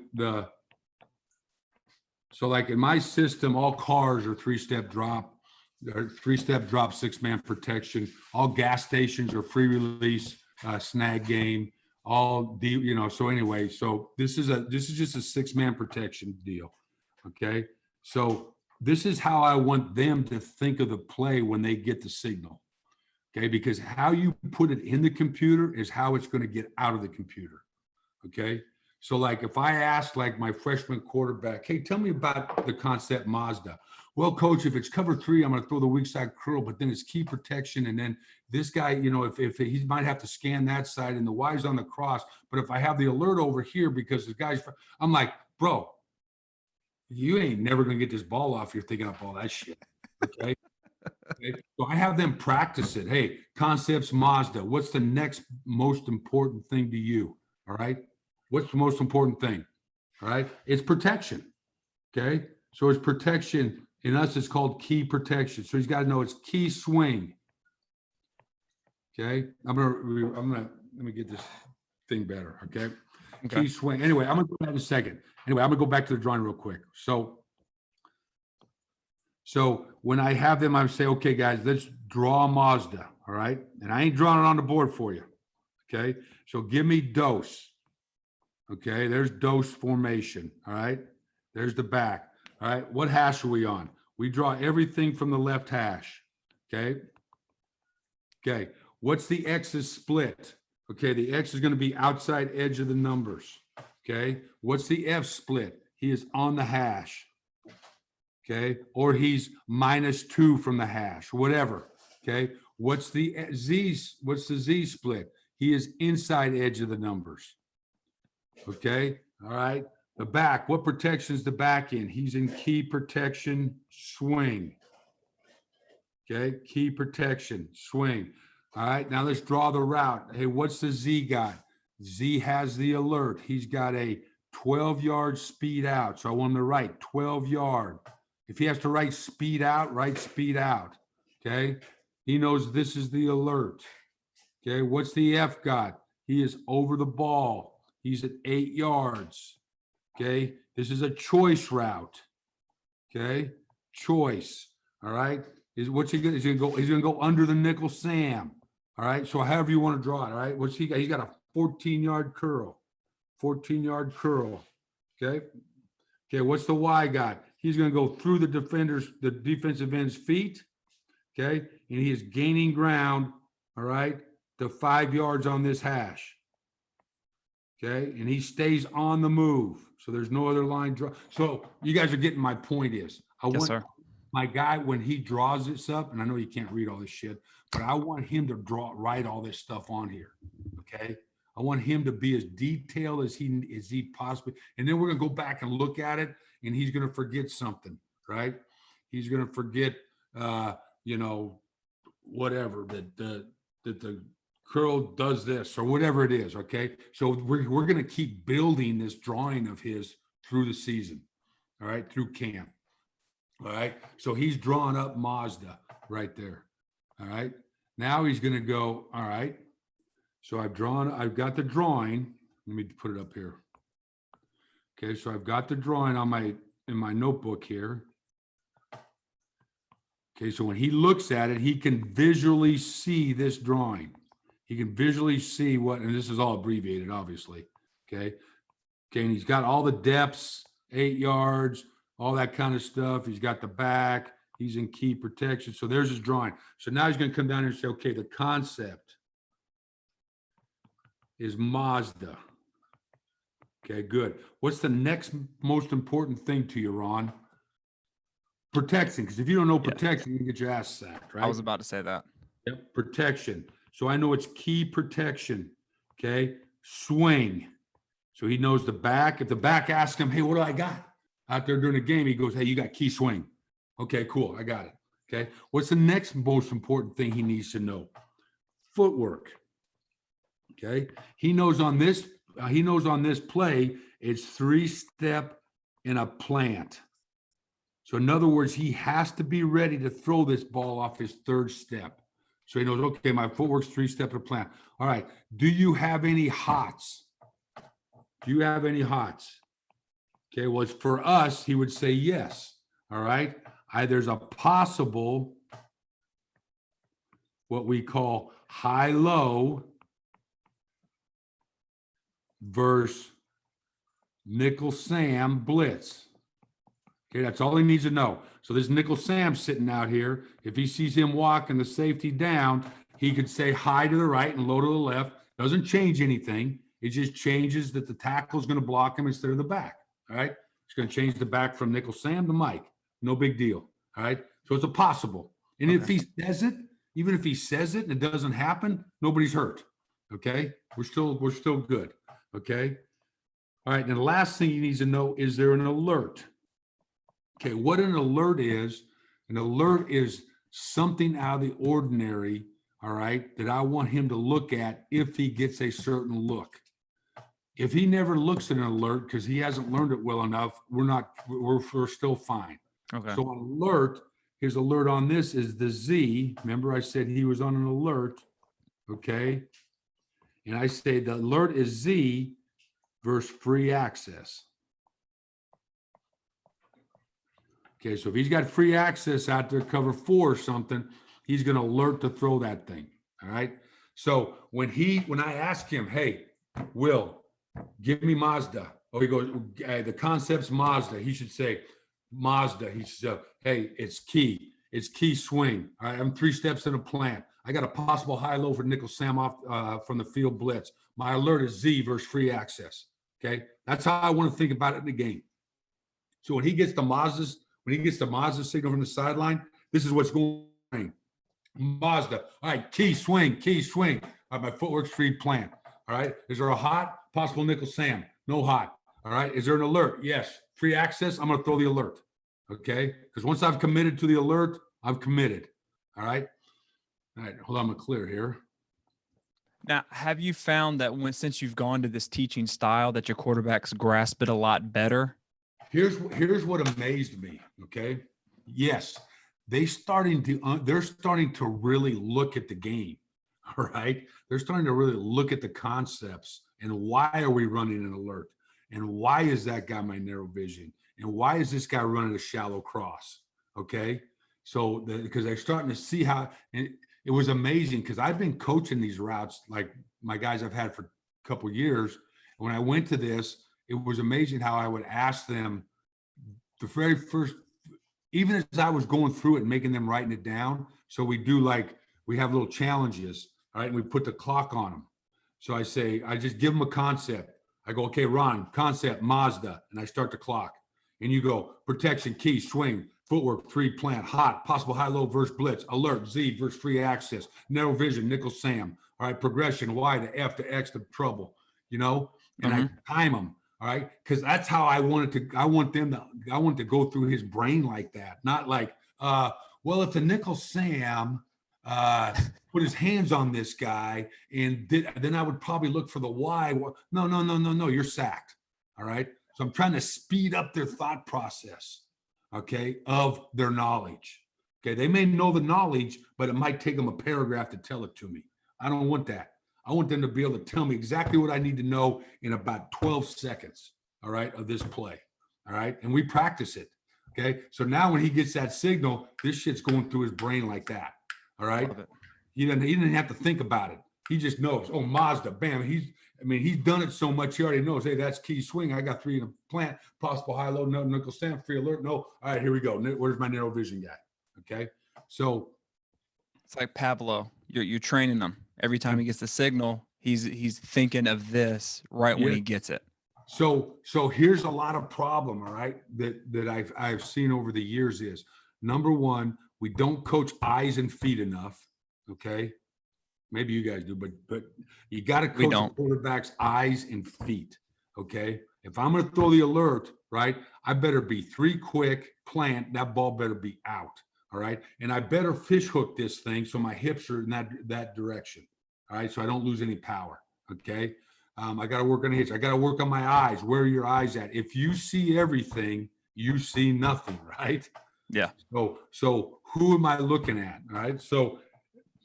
so like in my system, all cars are 3-step drop, 6-man protection. All gas stations are free release, snag game. So anyway, so this is just a 6-man protection deal. Okay. So this is how I want them to think of the play when they get the signal. Okay. Because how you put it in the computer is how it's going to get out of the computer. Okay. So like if I ask like my freshman quarterback, hey, tell me about the concept Mazda. Well, coach, if it's cover 3, I'm going to throw the weak side curl, but then it's key protection. And then this guy, if he might have to scan that side and the Y's on the cross, but if I have the alert over here because the guy's, I'm like, bro, you ain't never going to get this ball off. You're thinking up all that shit. Okay. So I have them practice it. Hey, concepts Mazda. What's the next most important thing to you? All right. What's the most important thing? All right. It's protection. Okay. So it's protection In us, it's called key protection. So he's got to know it's key swing. Okay. Let me get this thing better. Okay. Key swing. Anyway, I'm going to go back in a second. Anyway, I'm going to go back to the drawing real quick. So when I have them, I say, okay, guys, let's draw a Mazda. All right. And I ain't drawing it on the board for you. Okay. So give me dose. Okay. There's dose formation. All right. There's the back. All right. What hash are we on? We draw everything from the left hash. Okay. Okay. What's the X's split? Okay. The X is going to be outside edge of the numbers. Okay. What's the F split? He is on the hash. Okay. Or he's -2 from the hash, whatever. Okay. What's the Z split? He is inside edge of the numbers. Okay. All right. The back, what protection is the back in? He's in key protection, swing. Okay, key protection, swing. All right, now let's draw the route. Hey, what's the Z got? Z has the alert. He's got a 12-yard speed out. So I want him to write 12-yard. If he has to write speed out, write speed out. Okay, he knows this is the alert. Okay, what's the F got? He is over the ball. He's at 8 yards. Okay, this is a choice route. Okay, choice. All right, what's he gonna? He's gonna go under the nickel Sam. All right, so however you want to draw it. All right, what's he got? He's got a 14-yard curl. 14-yard curl. Okay. Okay, what's the Y got? He's gonna go through the defensive end's feet. Okay, and he is gaining ground. All right, to 5 yards on this hash. Okay, and he stays on the move. So there's no other line draw. So you guys are getting my point is. I want my guy, when he draws this up, and I know you can't read all this shit, but I want him to write all this stuff on here. Okay. I want him to be as detailed as he possibly, and then we're gonna go back and look at it, and he's gonna forget something, right? He's gonna forget whatever that the curl does this or whatever it is. Okay. So we're going to keep building this drawing of his through the season. All right. Through camp. All right. So he's drawn up Mazda right there. All right. Now he's going to go. All right. So I've got the drawing. Let me put it up here. Okay. So I've got the drawing in my notebook here. Okay. So when he looks at it, he can visually see this drawing. He can visually see and this is all abbreviated, obviously. Okay. Okay. And he's got all the depths, 8 yards, all that kind of stuff. He's got the back. He's in key protection. So there's his drawing. So now he's going to come down here and say, okay, the concept is Mazda. Okay, good. What's the next most important thing to you, Ron? Protection. Because if you don't know protection, you can get your ass sacked, right? I was about to say that. Yep. Protection. So I know it's key protection. Okay. Swing. So he knows the back. If the back asks him, hey, what do I got out there during the game? He goes, hey, you got key swing. Okay, cool. I got it. Okay. What's the next most important thing he needs to know? Footwork. Okay. He knows on this play, it's 3-step in a plant. So in other words, he has to be ready to throw this ball off his 3rd step. So he knows, okay, my footwork's 3-step in a plant. All right. Do you have any hots? Do you have any hots? Okay. Well, it's for us, he would say yes. All right. There's a possible, what we call high-low versus nickel Sam blitz. Okay, that's all he needs to know. So this nickel Sam sitting out here, if he sees him walking the safety down, he could say high to the right and low to the left. Doesn't change anything. It just changes that the tackle is going to block him instead of the back. All right. It's going to change the back from nickel Sam to Mike. No big deal. All right. So it's a possible. And if he says it, even if he says it and it doesn't happen, nobody's hurt. Okay. We're still good. Okay. All right. And the last thing he needs to know, is there an alert? Okay. What an alert is something out of the ordinary. All right. That I want him to look at if he gets a certain look. If he never looks at an alert because he hasn't learned it well enough, we're still fine. Okay. So on alert, his alert on this is the Z. Remember I said he was on an alert, okay? And I say the alert is Z versus free access. Okay, so if he's got free access out there, cover 4 or something, he's going to alert to throw that thing, all right? So when I ask him, hey, Will, give me Mazda. Oh, he goes, the concept's Mazda. He should say, Mazda. He should say, hey, it's key. It's key swing. All right, I'm 3 steps in a plant. I got a possible high-low for nickel Sam off from the field blitz. My alert is Z versus free access. Okay, that's how I want to think about it in the game. So when he gets the Mazda signal from the sideline, this is what's going on. Mazda. All right, key swing, key swing. All right, my footwork's free plant. All right, is there a hot possible nickel Sam? No hot. All right, is there an alert? Yes. Free access, I'm going to throw the alert. Okay, because once I've committed to the alert, I've committed. All right. All right, hold on, I'm going to clear here. Now, have you found that since you've gone to this teaching style that your quarterbacks grasp it a lot better? Here's what amazed me. Okay. Yes, they're starting to really look at the game. All right. They're starting to really look at the concepts and why are we running an alert? And why is that guy my narrow vision? And why is this guy running a shallow cross? Okay. So because they're starting to see how, and it was amazing because I've been coaching these routes like my guys I've had for a couple of years. When I went to this, it was amazing how I would ask them the very first, even as I was going through it and making them writing it down. So we have little challenges, all right? And we put the clock on them. So I just give them a concept. I go, okay, Ron, concept, Mazda, and I start the clock. And you go, protection, key, swing, footwork, 3 plant, hot, possible high-low versus blitz, alert, Z versus free access, narrow vision, nickel Sam, all right, progression, Y to F to X to trouble, and I time them. All right. Because that's how I want to go through his brain like that. Not like, well, if the nickel Sam put his hands on this guy and then I would probably look for the why. No, you're sacked. All right. So I'm trying to speed up their thought process, okay, of their knowledge. Okay. They may know the knowledge, but it might take them a paragraph to tell it to me. I don't want that. I want them to be able to tell me exactly what I need to know in about 12 seconds, all right, of this play, all right? And we practice it, okay? So now when he gets that signal, this shit's going through his brain like that, all right? He didn't have to think about it. He just knows, oh, Mazda, bam. He's done it so much, he already knows, hey, that's key swing. I got 3 in a plant, possible high-low, no nickel Sam, free alert, no. All right, here we go. Where's my narrow vision guy, okay? So. It's like Pablo, you're training them. Every time he gets the signal, he's thinking of this right when he gets it. So here's a lot of problem, all right, that I've seen over the years is, number one, we don't coach eyes and feet enough, okay? Maybe you guys do, but you got to coach the quarterback's eyes and feet, okay? If I'm going to throw the alert, right, I better be 3 quick, plant, that ball better be out. All right. And I better fish hook this thing so my hips are in that direction. All right. So I don't lose any power. Okay. I got to work on the hips. I got to work on my eyes. Where are your eyes at? If you see everything, you see nothing. Right. Yeah. So who am I looking at? All right. So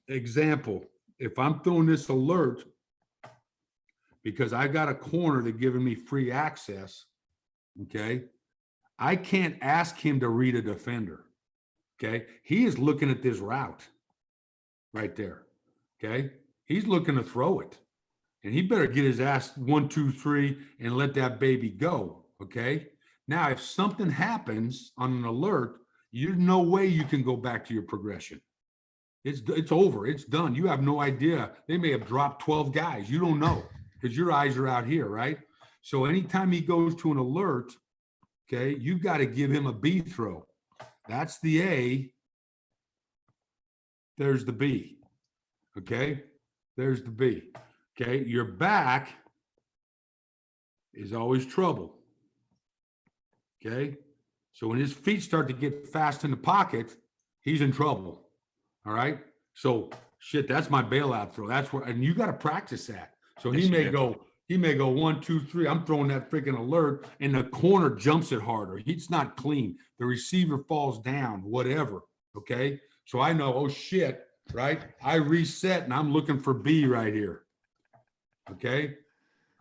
example, if I'm throwing this alert because I got a corner that's giving me free access. Okay. I can't ask him to read a defender. Okay, he is looking at this route right there. Okay, he's looking to throw it, and he better get his ass 1, 2, 3 and let that baby go. Okay, now if something happens on an alert, there's no way you can go back to your progression. It's over. It's done. You have no idea. They may have dropped 12 guys. You don't know because your eyes are out here, right? So anytime he goes to an alert, okay, you've got to give him a B throw. That's the A. There's the B. Okay. There's the B. Okay. Your back is always trouble. Okay. So when his feet start to get fast in the pocket, he's in trouble. All right. So shit, that's my bailout throw. That's where, and you got to practice that. So he may go, He may go 1, 2, 3. I'm throwing that freaking alert, and the corner jumps it harder. It's not clean. The receiver falls down, whatever. Okay. So I know, oh shit, right? I reset and I'm looking for B right here. Okay.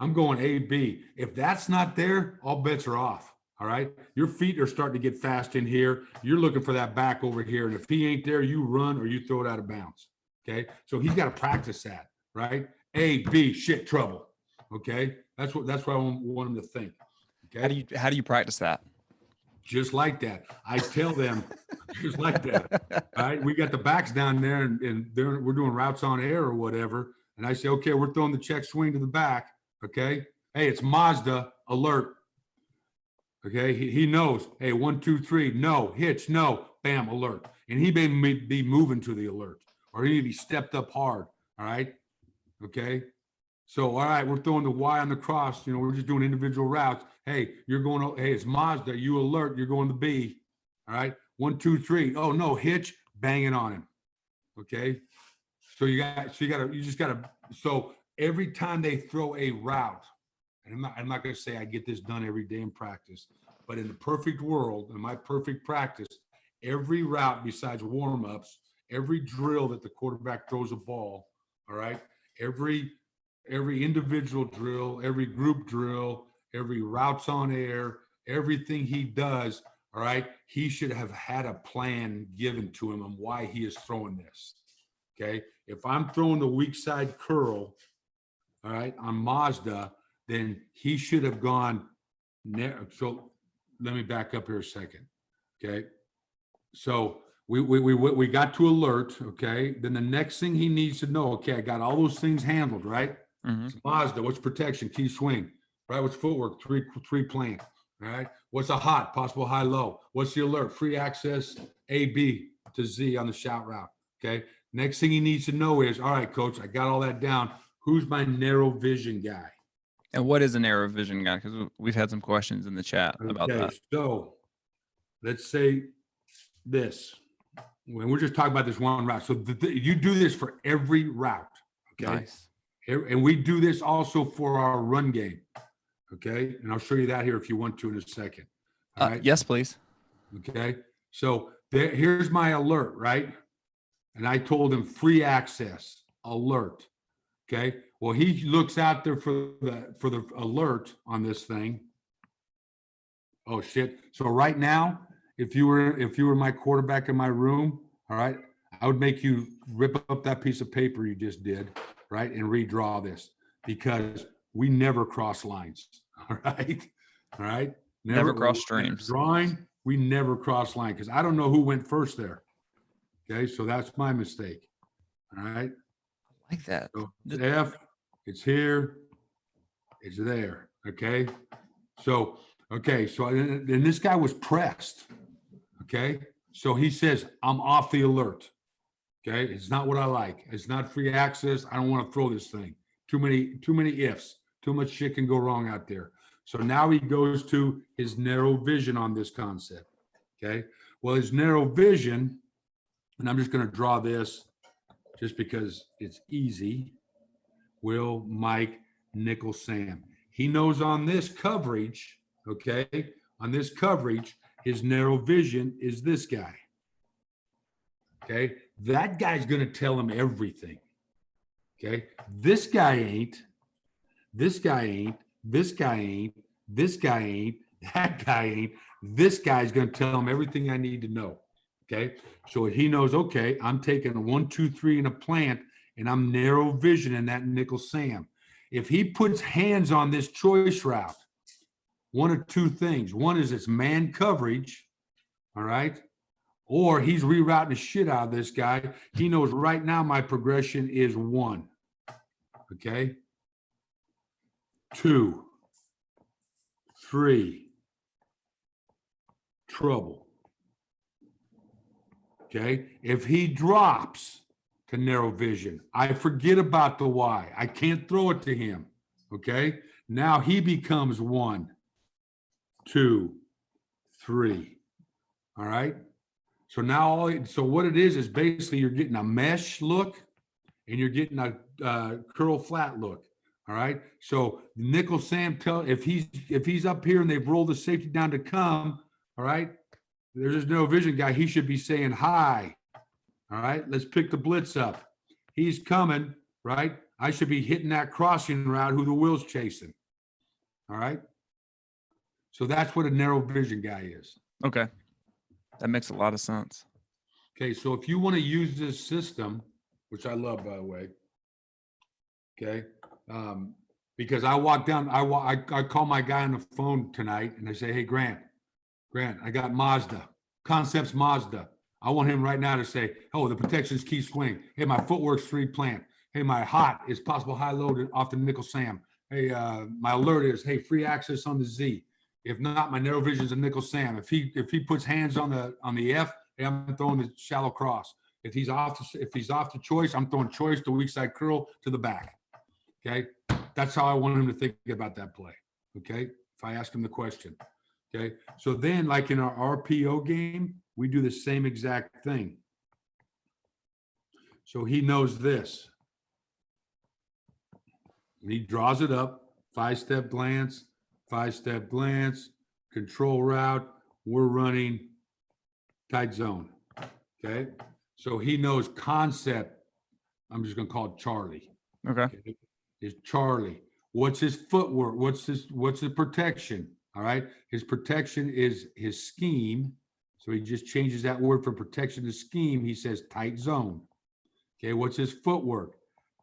I'm going A, B. If that's not there, all bets are off. All right. Your feet are starting to get fast in here. You're looking for that back over here. And if he ain't there, you run or you throw it out of bounds. Okay. So he's got to practice that, right? A, B, shit, trouble. Okay. That's what I want him to think. Okay. How do you practice that? Just like that. I tell them just like that. All right. We got the backs down there and we're doing routes on air or whatever. And I say, okay, we're throwing the check swing to the back. Okay. Hey, it's Mazda, alert. Okay. He knows, hey, 1, 2, 3, no, hitch, no, bam, alert. And he may be moving to the alert or he may be stepped up hard. All right. Okay. So, all right, we're throwing the Y on the cross. You know, we're just doing individual routes. Hey, you're going, hey, it's Mazda. You alert. You're going to B. All right. 1, 2, 3. Oh, no, hitch, banging on him. Okay. So you just got to, so every time they throw a route, and I'm not going to say I get this done every day in practice, but in the perfect world, in my perfect practice, every route besides warm-ups, every drill that the quarterback throws a ball, all right, every individual drill, every group drill, every routes on air, everything he does, all right, he should have had a plan given to him on why he is throwing this. Okay. If I'm throwing the weak side curl, all right, on Mazda, then he should have gone. So let me back up here a second. Okay. So we got to alert. Okay. Then the next thing he needs to know, okay, I got all those things handled, right? Mm-hmm. It's Mazda, what's protection, key swing, right? What's footwork, three plan, all right? What's a hot, possible high, low? What's the alert? Free access, A, B to Z on the shout route, okay? Next thing he needs to know is, all right, coach, I got all that down. Who's my narrow vision guy? And what is a narrow vision guy? Because we've had some questions in the chat about that. So let's say this. When we're just talking about this one route. So you do this for every route, okay? Nice. And we do this also for our run game, okay? And I'll show you that here if you want to in a second. All right? Yes, please. Okay. So here's my alert, right? And I told him free access, alert. Okay. Well, he looks out there for the alert on this thing. Oh shit. So right now, if you were my quarterback in my room, all right, I would make you rip up that piece of paper you just did, right, and redraw this because we never cross lines. All right. All right. Never cross streams. Drawing, we never cross line because I don't know who went first there. Okay. So that's my mistake. All right. I like that. So it's F, it's here, it's there. Okay. So, okay. So, and this guy was pressed. Okay. So he says, I'm off the alert. Okay. It's not what I like. It's not free access. I don't want to throw this thing. Too many ifs. Too much shit can go wrong out there. So now he goes to his narrow vision on this concept. Okay. Well, his narrow vision, and I'm just going to draw this just because it's easy. Will, Mike, Nickel, Sam. He knows on this coverage, okay, on this coverage, his narrow vision is this guy. Okay. That guy's going to tell him everything. Okay. This guy ain't. This guy ain't. This guy ain't. This guy ain't. That guy ain't. This guy's going to tell him everything I need to know. Okay. So he knows, okay, I'm taking a 1, 2, 3 in a plant and I'm narrow vision in that Nickel Sam. If he puts hands on this choice route, one of two things. One is it's man coverage. All right. Or he's rerouting the shit out of this guy. He knows right now my progression is 1. Okay. 2, 3, trouble. Okay. If he drops to narrow vision, I forget about the Y. I can't throw it to him. Okay. Now he becomes 1, 2, 3. All right. So now, so what it is basically you're getting a mesh look and you're getting a curl flat look. All right. So nickel Sam if he's up here and they've rolled the safety down to come, all right, there's this no vision guy. He should be saying hi. All right. Let's pick the blitz up. He's coming, right? I should be hitting that crossing route who the wheel's chasing. All right. So that's what a narrow vision guy is. Okay. That makes a lot of sense. Okay. So if you want to use this system, which I love, by the way, okay, because I walk down, I call my guy on the phone tonight and I say, hey, Grant, I got Mazda, Concepts Mazda. I want him right now to say, oh, the protection's key swing. Hey, my footwork's 3 plant. Hey, my hot is possible high load off the nickel Sam. Hey, my alert is, hey, free access on the Z. If not, my narrow vision's a nickel Sam. If he puts hands on the F, hey, I'm throwing the shallow cross. If he's off the choice, I'm throwing choice to weak side curl to the back. Okay, that's how I want him to think about that play. Okay, if I ask him the question. Okay, so then like in our RPO game, we do the same exact thing. So he knows this. And he draws it up, 5-step glance, 5-step glance, control route. We're running tight zone. Okay, so he knows concept. I'm just going to call it Charlie. Okay. Is Charlie. What's his footwork? What's his protection? All right. His protection is his scheme. So he just changes that word from protection to scheme. He says tight zone. Okay. What's his footwork?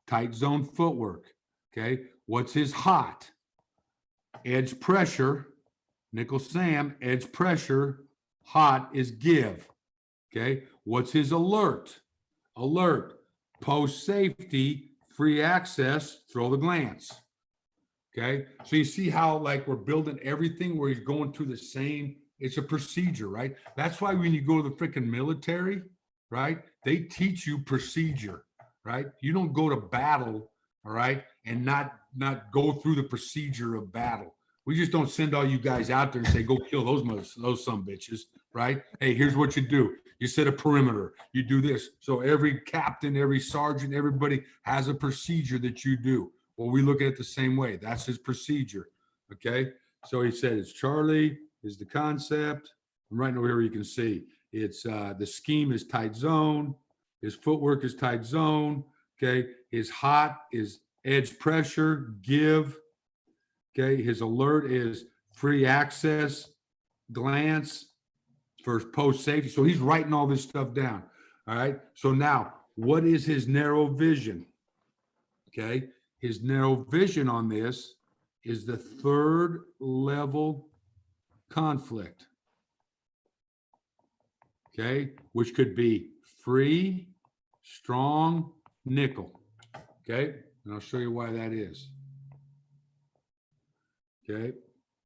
Tight zone footwork. Okay. What's his hot? Edge pressure. Nickel Sam, edge pressure. Hot is give. Okay. What's his alert? Alert. Post safety. Free access, throw the glance. Okay. So you see how like we're building everything where he's going through the same, it's a procedure, right? That's why when you go to the freaking military, right, they teach you procedure, right? You don't go to battle, all right, and not go through the procedure of battle. We just don't send all you guys out there and say, go kill those some bitches, right? Hey, here's what you do. You set a perimeter. You do this. So every captain, every sergeant, everybody has a procedure that you do. Well, we look at it the same way. That's his procedure. Okay. So he said it's Charlie is the concept. And right over here you can see it's the scheme is tight zone. His footwork is tight zone. Okay. His hot is edge pressure, give. Okay. His alert is free access, glance, first post safety. So he's writing all this stuff down. All right. So now what is his narrow vision? Okay. His narrow vision on this is the 3rd level conflict. Okay. Which could be free, strong, nickel. Okay. And I'll show you why that is. Okay.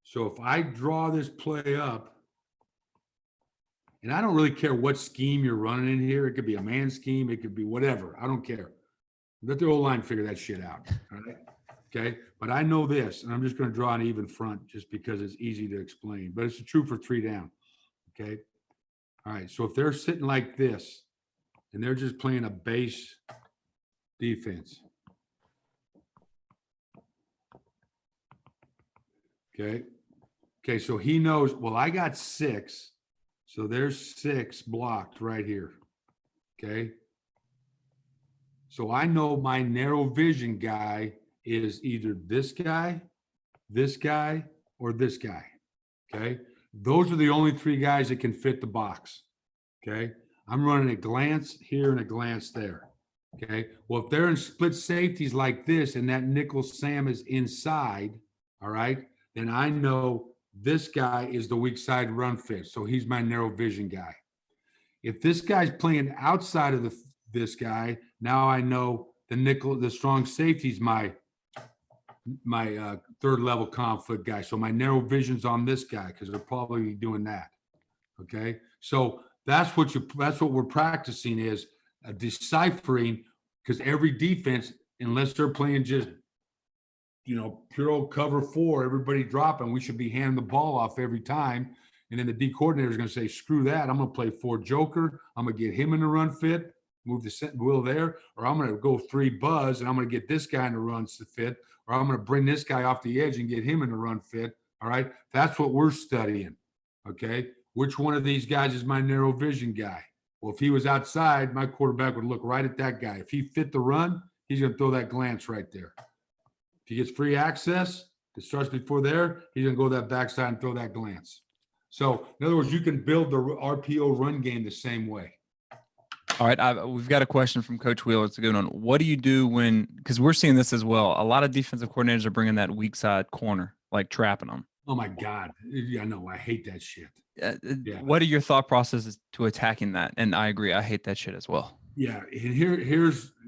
So if I draw this play up, and I don't really care what scheme you're running in here. It could be a man scheme. It could be whatever. I don't care. Let the O-line figure that shit out. All right. Okay. But I know this, and I'm just going to draw an even front just because it's easy to explain. But it's true for 3 down. Okay. All right. So if they're sitting like this and they're just playing a base defense. Okay. Okay. So he knows, well, I got 6. So there's 6 blocked right here. Okay. So I know my narrow vision guy is either this guy, or this guy. Okay. Those are the only 3 guys that can fit the box. Okay. I'm running a glance here and a glance there. Okay. Well, if they're in split safeties like this and that nickel Sam is inside, all right, then I know this guy is the weak side run fit. So he's my narrow vision guy. If this guy's playing outside of this guy, now I know the strong safety's my 3rd level conflict guy. So my narrow vision's on this guy because they're probably doing that. Okay. So that's what we're practicing is deciphering, because every defense, unless they're playing just pure cover 4, everybody dropping, we should be handing the ball off every time. And then the D coordinator is going to say, screw that. I'm going to play 4 joker. I'm going to get him in the run fit, move the wheel there, or I'm going to go 3 buzz and I'm going to get this guy in the run fit, or or I'm going to bring this guy off the edge and get him in the run fit. All right. That's what we're studying. Okay. Which one of these guys is my narrow vision guy? Well, if he was outside, my quarterback would look right at that guy. If he fit the run, he's going to throw that glance right there. If he gets free access, it starts before there, he's going to go that backside and throw that glance. So, in other words, you can build the RPO run game the same way. All right, we've got a question from Coach Wheeler. It's a good one. What do you do when – because we're seeing this as well. A lot of defensive coordinators are bringing that weak side corner, like trapping them. Oh, my God. Yeah, no, I hate that shit. What are your thought processes to attacking that? And I agree. I hate that shit as well. Yeah, and here's –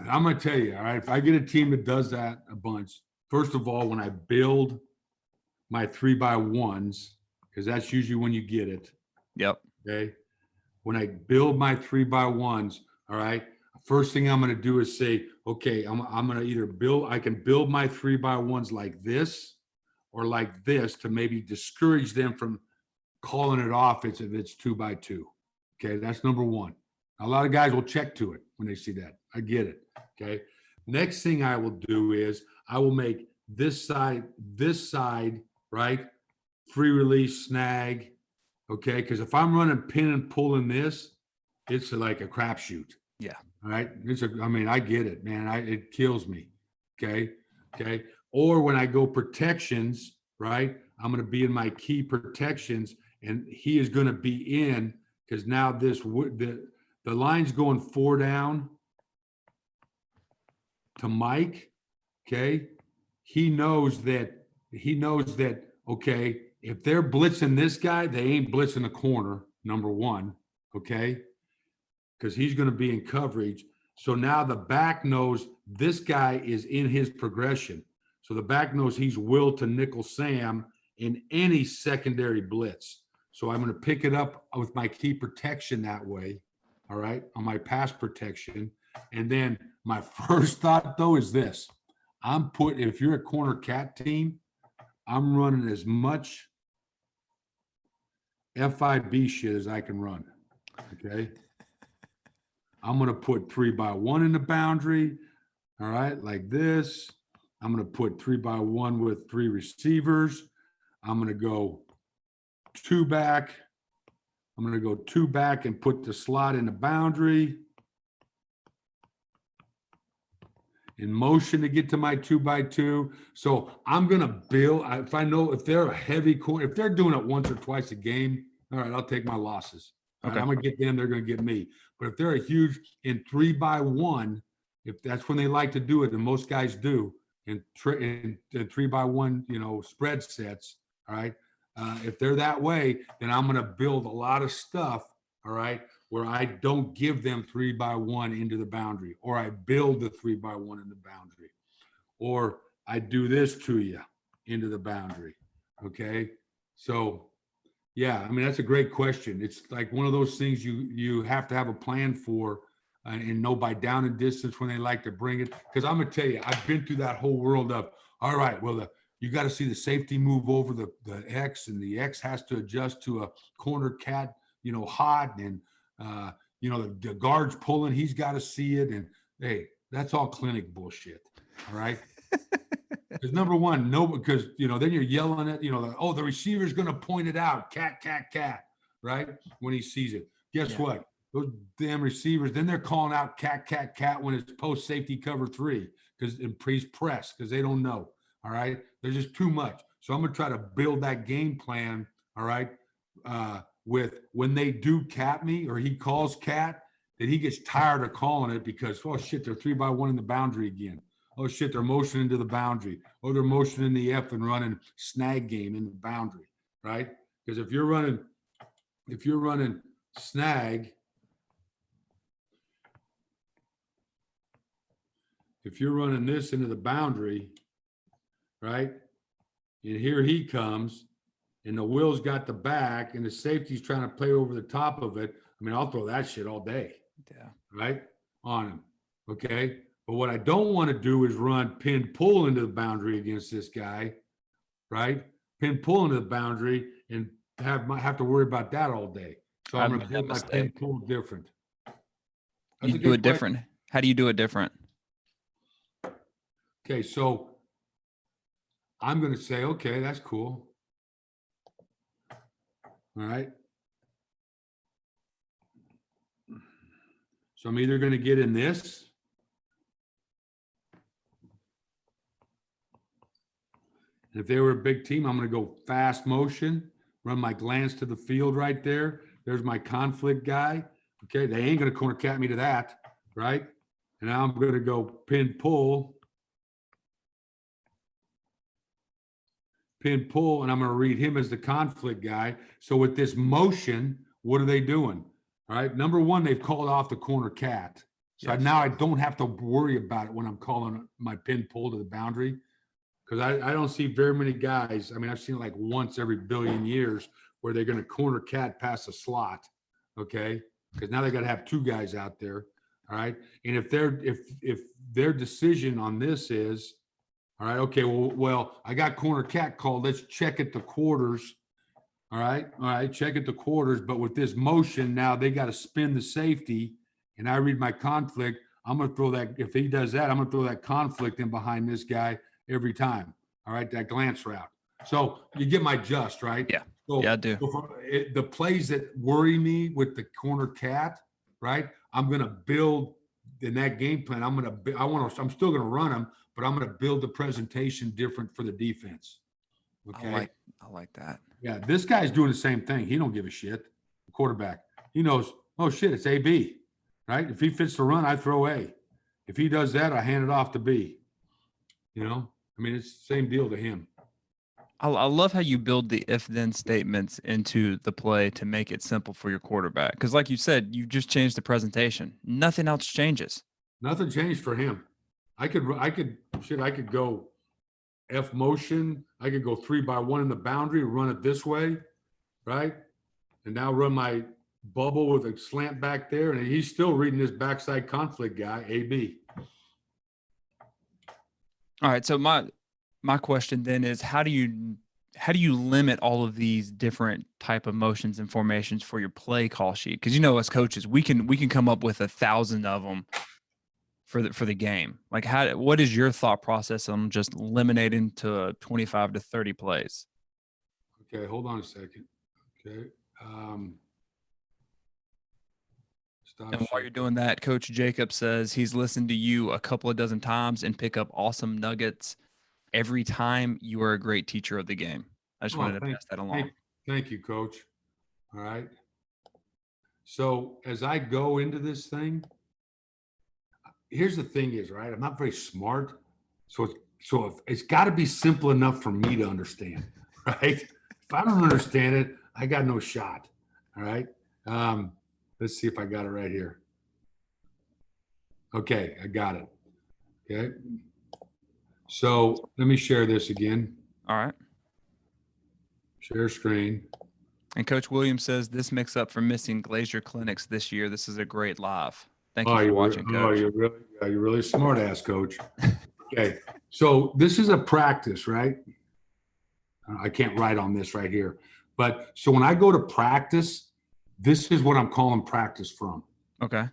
I'm going to tell you, all right, if I get a team that does that a bunch, first of all, when I build my 3x1s, because that's usually when you get it. Yep. Okay. When I build my 3x1s, all right, first thing I'm going to do is say, okay, I'm going to either I can build my 3x1s like this or like this to maybe discourage them from calling it off if it's 2x2. Okay. That's number one. A lot of guys will check to it when they see that. I get it. Okay. Next thing I will do is I will make this side, right? Free release snag. Okay. Because if I'm running pin and pulling this, it's like a crapshoot. Yeah. All right. I get it, man. It kills me. Okay. Okay. Or when I go protections, right? I'm going to be in my key protections and he is going to be in because now the line's going 4 down to Mike. Okay. He knows that, okay, if they're blitzing this guy, they ain't blitzing the corner, number one. Okay. Because he's going to be in coverage. So now the back knows this guy is in his progression. So the back knows he's will to nickel Sam in any secondary blitz. So I'm going to pick it up with my key protection that way. All right. On my pass protection. And then my first thought though is this. If you're a corner cat team, I'm running as much FIB shit as I can run. Okay. I'm going to put 3x1 in the boundary. All right. Like this. I'm going to put 3x1 with 3 receivers. I'm going to go 2 back. I'm going to go 2 back and put the slot in the boundary. In motion to get to my 2x2. So I'm going to build. If they're a heavy corner, if they're doing it once or twice a game, all right, I'll take my losses. Okay. I'm going to get them. They're going to get me. But if they're a huge in 3x1, if that's when they like to do it, and most guys do in 3x1, spread sets. All right. If they're that way, then I'm going to build a lot of stuff. All right. Where I don't give them 3x1 into the boundary, or I build the 3x1 in the boundary, or I do this to you into the boundary. Okay. So, yeah, that's a great question. It's like one of those things you have to have a plan for and know by down and distance when they like to bring it. Because I'm going to tell you, I've been through that whole world of, all right, well, you got to see the safety move over the X, and the X has to adjust to a corner cat, hot, and the guard's pulling, he's got to see it. And hey, that's all clinic bullshit. All right. Because number one, because then you're yelling at, the receiver's going to point it out, cat, right? When he sees it. Guess what? Those damn receivers, then they're calling out cat when it's post safety cover 3 because he's press because they don't know. All right. There's just too much. So I'm going to try to build that game plan. All right. With when they do cat me or he calls cat, that he gets tired of calling it because, oh shit, they're 3x1 in the boundary again. Oh shit, they're motioning to the boundary. Oh, they're motioning the F and running snag game in the boundary, right? Because if you're running snag, if you're running this into the boundary, right? And here he comes, and the Will's got the back, and the safety's trying to play over the top of it. I'll throw that shit all day. Yeah. Right? On him. Okay? But what I don't want to do is run pin pull into the boundary against this guy, right? Pin pull into the boundary and have to worry about that all day. So I'm going to build my pin pull different. You do it different. How do you do it different? Okay, so I'm going to say, okay, that's cool. All right. So I'm either going to get in this. And if they were a big team, I'm going to go fast motion, run my glance to the field right there. There's my conflict guy. Okay. They ain't going to corner cat me to that. Right. And now I'm going to go pin pull, and I'm going to read him as the conflict guy. So with this motion, what are they doing? All right. Number one, they've called off the corner cat. So Yes. now I don't have to worry about it when I'm calling my pin pull to the boundary. Because I don't see very many guys. I mean, I've seen it like once every billion years where they're going to corner cat past a slot. Okay. Because now they got to have two guys out there. All right. And if their decision on this is, all right, okay, well, I got corner cat called. Let's check at the quarters. All right, check at the quarters. But with this motion, now they got to spin the safety, and I read my conflict. I'm going to throw that. If he does that, I'm going to throw that conflict in behind this guy every time. All right, that glance route. So you get my just, right? Yeah. So, Yeah, I do. The plays that worry me with the corner cat, right? I'm going to build in that game plan. I'm still going to run them, but I'm going to build the presentation different for the defense. Okay. I like that. Yeah. This guy's doing the same thing. He don't give a shit. The quarterback, he knows, oh shit, it's AB, right? If he fits the run, I throw A. If he does that, I hand it off to B. You know, I mean, it's the same deal to him. I love how you build the if-then statements into the play to make it simple for your quarterback. Because like you said, you just changed the presentation. Nothing else changes. Nothing changed for him. I could go F motion. I could go 3-by-1 in the boundary, run it this way, right? And now run my bubble with a slant back there. And he's still reading this backside conflict guy, AB. All right. So my question then is how do you limit all of these different type of motions and formations for your play call sheet? Because as coaches, we can come up with 1,000 of them for the game. Like what is your thought process on just eliminating to 25 to 30 plays? Okay, hold on a second. Okay. And while you're doing that, Coach Jacob says he's listened to you a couple of dozen times and pick up awesome nuggets every time. You are a great teacher of the game. I just wanted to pass that along. Thank you, Coach. All right. So as I go into this thing, here's the thing is, right, I'm not very smart. So it's got to be simple enough for me to understand, right? If I don't understand it, I got no shot. All right. Let's see if I got it right here. Okay, I got it. Okay. So let me share this again. All right. Share screen. And Coach Williams says this makes up for missing Glacier Clinics this year. This is a great live. Thank you for watching, Coach. You're really smart ass, Coach. Okay. So this is a practice, right? I can't write on this right here. But so when I go to practice, this is what I'm calling practice from. Okay.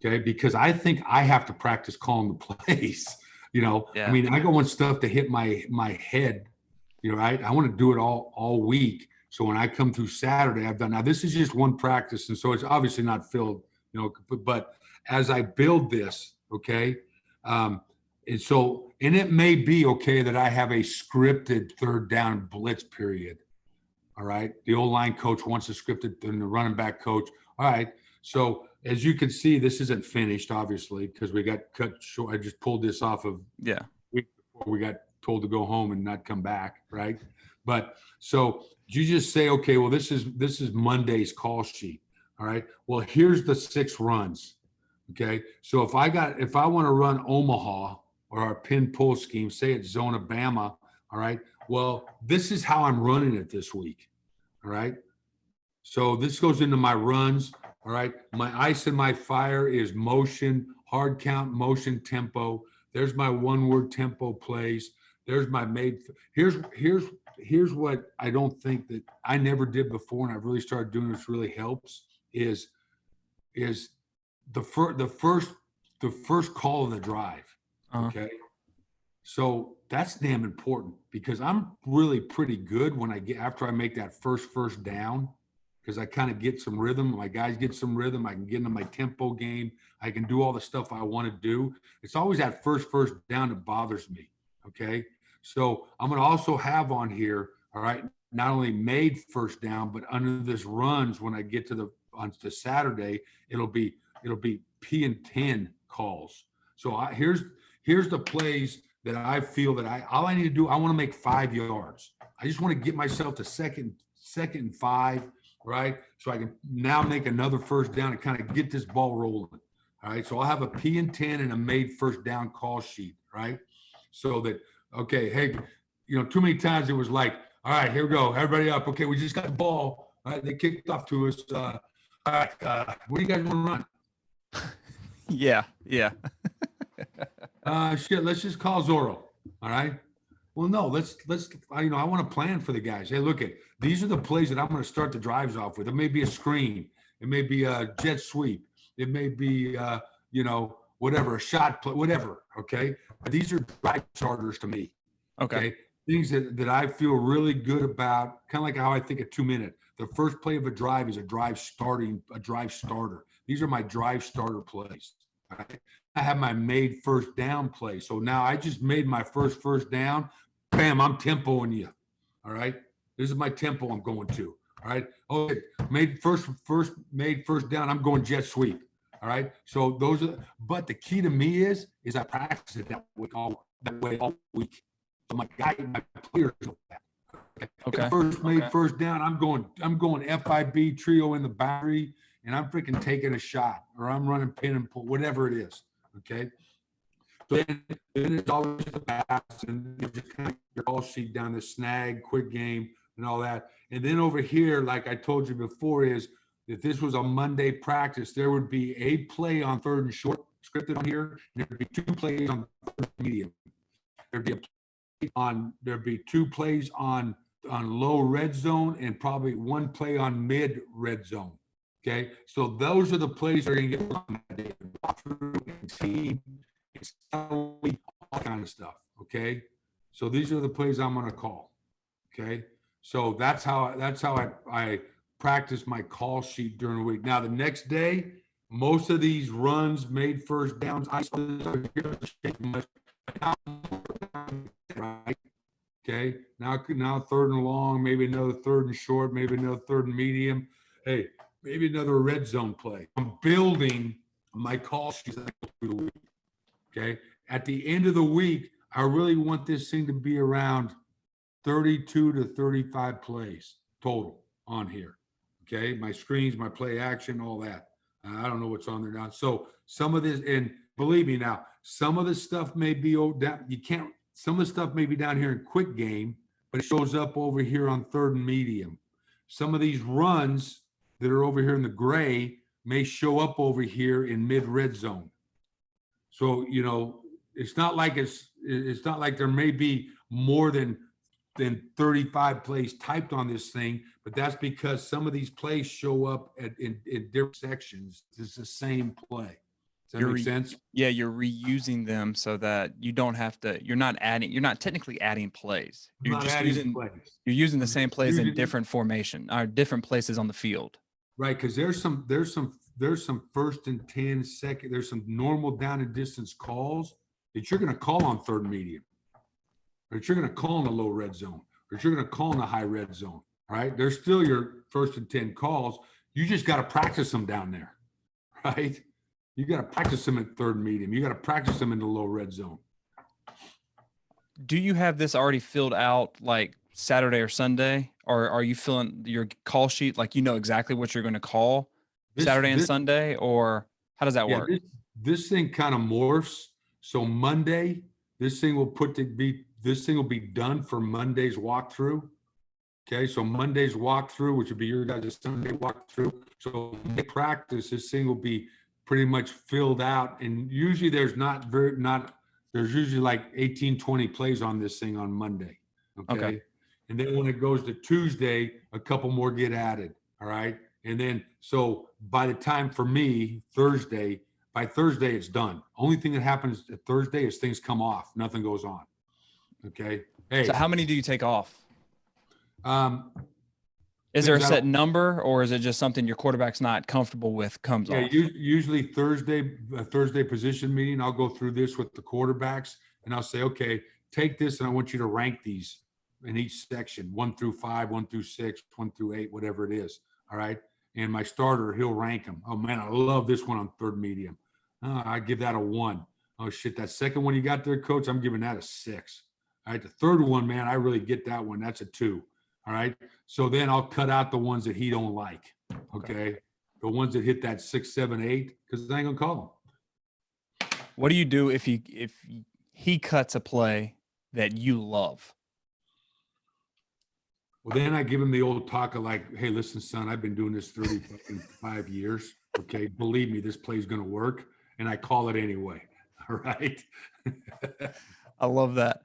Okay. Because I think I have to practice calling the plays. Yeah. I mean, I want stuff to hit my head, right? I want to do it all week. So when I come through Saturday, now this is just one practice. And so it's obviously not filled, but as I build this, okay. And it may be okay that I have a scripted third down blitz period. All right. The old line coach wants a scripted, and the running back coach. All right. So as you can see, this isn't finished, obviously, because we got cut short. I just pulled this off of week before we got told to go home and not come back. Right. But so you just say, okay, well, this is Monday's call sheet. All right. Well, here's the 6 runs. Okay. So if I want to run Omaha or our pin pull scheme, say it's Zona Bama. All right. Well, this is how I'm running it this week. All right. So this goes into my runs. All right. My ice and my fire is motion, hard count, motion, tempo. There's my one-word tempo plays. There's my here's what I don't think that I never did before, and I've really started doing this really helps is the first call of the drive. Okay. So that's damn important because I'm really pretty good when after I make that first down, because I kind of get some rhythm. My guys get some rhythm. I can get into my tempo game. I can do all the stuff I want to do. It's always that first down that bothers me. Okay. So I'm going to also have on here, all right, not only made first down, but under this runs when I get to Saturday, it'll be P and 10 calls. So here's the plays that I feel that all I need to do, I want to make 5 yards. I just want to get myself to second and 5, right? So I can now make another first down and kind of get this ball rolling. All right. So I'll have a P and 10 and a made first down call sheet, right? So that, okay, hey, too many times it was like, all right, here we go. Everybody up. Okay, we just got the ball. All right, they kicked off to us. All right, what do you guys want to run? Yeah. Shit, let's just call Zorro. All right. Well, no, let's I want to plan for the guys. Hey, look these are the plays that I'm going to start the drives off with. It may be a screen. It may be a jet sweep. It may be, whatever, a shot play, whatever. Okay. But these are drive starters to me. Okay. Things that I feel really good about, kind of like how I think a 2-minute. The first play of a drive is a drive starter. These are my drive starter plays. Right? I have my made first down play. So now I just made my first down. Bam, I'm tempoing you. All right. This is my tempo I'm going to. All right. Okay. Made first down. I'm going jet sweep. All right. So but the key to me is I practice it that way all week. So my players know that. Okay. First down. I'm going FIB trio in the boundary, and I'm freaking taking a shot, or I'm running pin and pull, whatever it is. Okay. So then it's always the pass, and you just kind of your all sheet down the snag, quick game, and all that. And then over here, like I told you before, is if this was a Monday practice, there would be a play on 3rd and short scripted on here, and there'd be 2 plays on 3rd and medium. There'd be 2 plays on low red zone and probably 1 play on mid red zone. Okay, so those are the plays that are going to get on that day. Team, all kind of stuff. Okay, so these are the plays I'm going to call. Okay, so that's how I practice my call sheet during the week. Now the next day, most of these runs made first downs. Right. Okay. Now 3rd and long, maybe another 3rd and short, maybe another 3rd and medium. Hey, maybe another red zone play. I'm building my call sheet through the week. Okay. At the end of the week, I really want this thing to be around 32 to 35 plays total on here. Okay. My screens, my play action, all that. I don't know what's on there now. So some of this, and believe me now, some of this stuff may be some of the stuff may be down here in quick game, but it shows up over here on 3rd and medium. Some of these runs that are over here in the gray may show up over here in mid red zone. So, it's not like there may be more than 35 plays typed on this thing, but that's because some of these plays show up in different sections. It's the same play. Does that make sense? Yeah, you're reusing them so that you don't have to. You're not technically adding plays. You're using the same plays in different formation or different places on the field. Right, because there's some 1st and 10 second. There's some normal down and distance calls that you're going to call on 3rd and medium, or that you're going to call in the low red zone, or that you're going to call in the high red zone. Right, there's still your 1st and 10 calls. You just got to practice them down there, right? You got to practice them at 3rd and medium. You got to practice them in the low red zone. Do you have this already filled out like Saturday or Sunday, or are you filling your call sheet like exactly what you're going to call Saturday and Sunday, or how does that work? This thing kind of morphs. So Monday, this thing will be done for Monday's walkthrough. Okay, so Monday's walkthrough, which would be your guys' Sunday walkthrough. So Monday practice, this thing will be pretty much filled out, and usually there's usually like 18, 20 plays on this thing on Monday. Okay. And then when it goes to Tuesday, a couple more get added. All right. And then, so by the time for me, by Thursday, it's done. Only thing that happens at Thursday is things come off. Nothing goes on. Okay. Hey, So how many do you take off? um, Is there a depends set on- number, or is it just something your quarterback's not comfortable with comes yeah, off? usually Thursday position meeting, I'll go through this with the quarterbacks and I'll say, okay, take this and I want you to rank these in each section, 1 through 5, 1 through 6, 1 through 8, whatever it is. All right. And my starter, he'll rank them. Oh man, I love this one on third medium. I give that a 1. Oh shit, that second one you got there, coach, I'm giving that a 6. All right. The third one, man, I really get that one. That's a 2. All right. So then I'll cut out the ones that he don't like. Okay. The ones that hit that 6, 7, 8, because I ain't gonna call them. What do you do if he cuts a play that you love? Well, then I give him the old talk of like, hey, listen, son, I've been doing this 35 years. Okay. Believe me, this play's gonna work. And I call it anyway. All right. I love that.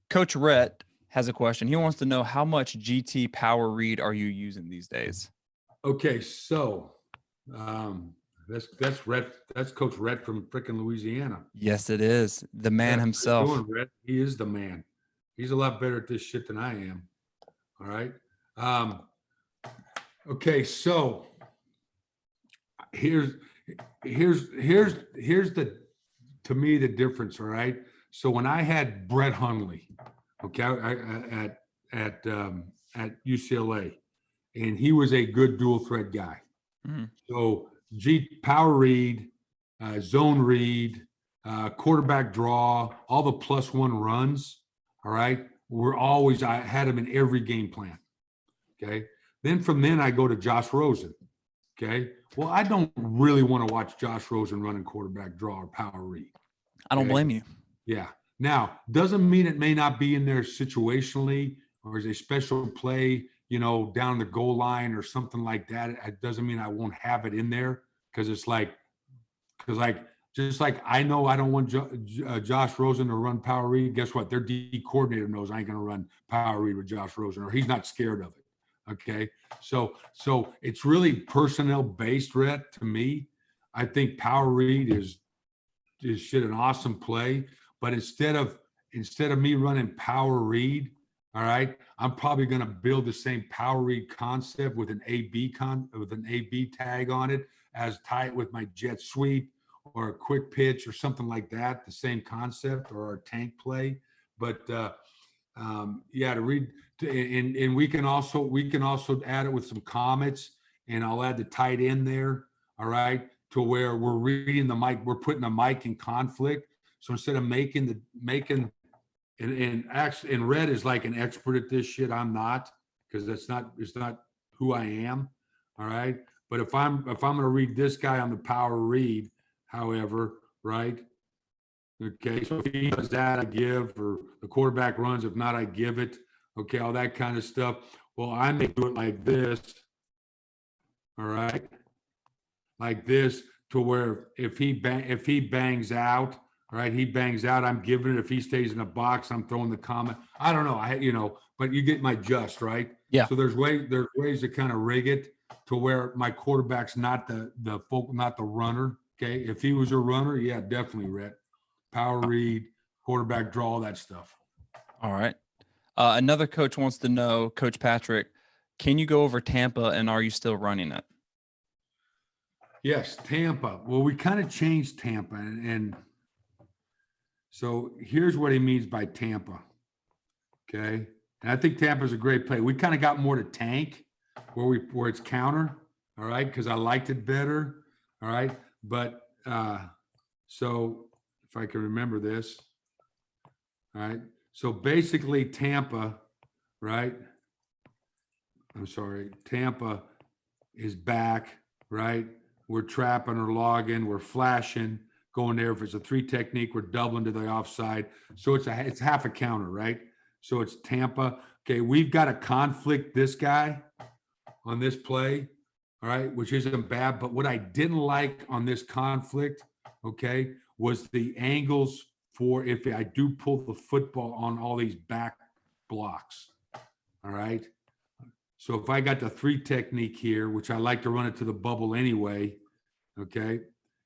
Coach Rhett has a question. He wants to know, how much GT power read are you using these days? Okay, so that's Rhett. That's Coach Rhett from frickin' Louisiana. Yes, it is. The man Yeah, himself. how you doing, Rhett? He is the man. He's a lot better at this shit than I am. All right. Okay, so here's the, to me, the difference. All right. So when I had Brett Hundley, okay, at UCLA, and he was a good dual threat guy. Mm-hmm. So power read, zone read, quarterback draw, all the +1 runs. All right. I had him in every game plan. Okay. Then from then I go to Josh Rosen. Okay. Well, I don't really want to watch Josh Rosen running quarterback draw or power read. I don't blame you. Yeah. Now, doesn't mean it may not be in there situationally or as a special play, down the goal line or something like that. It doesn't mean I won't have it in there, because just like I know I don't want Josh Rosen to run power read. Guess what? Their D coordinator knows I ain't going to run power read with Josh Rosen, or he's not scared of it. Okay. So it's really personnel based, Rhett, to me. I think power read is an awesome play, but instead of me running power read, all right, I'm probably going to build the same power read concept with an AB tag on it, as tight with my jet sweep or a quick pitch or something like that. The same concept, or our tank play. But yeah, to read, and we can also add it with some comets, and I'll add the tight end there. All right, to where we're reading the mic, we're putting the mic in conflict. So instead of making and Red is like an expert at this shit. I'm not, because it's not who I am. All right. But if I'm going to read this guy on the power read, however, right. Okay. So if he does that, I give, or the quarterback runs. If not, I give it. Okay. All that kind of stuff. Well, I may do it like this. All right. Like this, to where if he bangs out, all right, he bangs out, I'm giving it. If he stays in the box, I'm throwing the comment. I don't know. But you get my just, right? Yeah. So there's ways to kind of rig it to where my quarterback's not not the runner. Okay. If he was a runner, yeah, definitely, Rhett. Power read, quarterback draw, all that stuff. All right. Another coach wants to know, Coach Patrick, can you go over Tampa, and are you still running it? Yes, Tampa. Well, we kind of changed Tampa, and so here's what he means by Tampa. Okay. And I think Tampa's a great play. We kind of got more to tank where it's counter. All right. Because I liked it better. All right. But so if I can remember this. All right. So basically Tampa, right? I'm sorry. Tampa is back, right? We're trapping or logging. We're flashing. Going there. If it's a 3 technique, we're doubling to the offside. So it's half a counter, right? So it's Tampa. Okay, we've got to conflict this guy on this play, all right, which isn't bad. But what I didn't like on this conflict, okay, was the angles for if I do pull the football on all these back blocks, all right? So if I got the 3 technique here, which I like to run it to the bubble anyway, okay?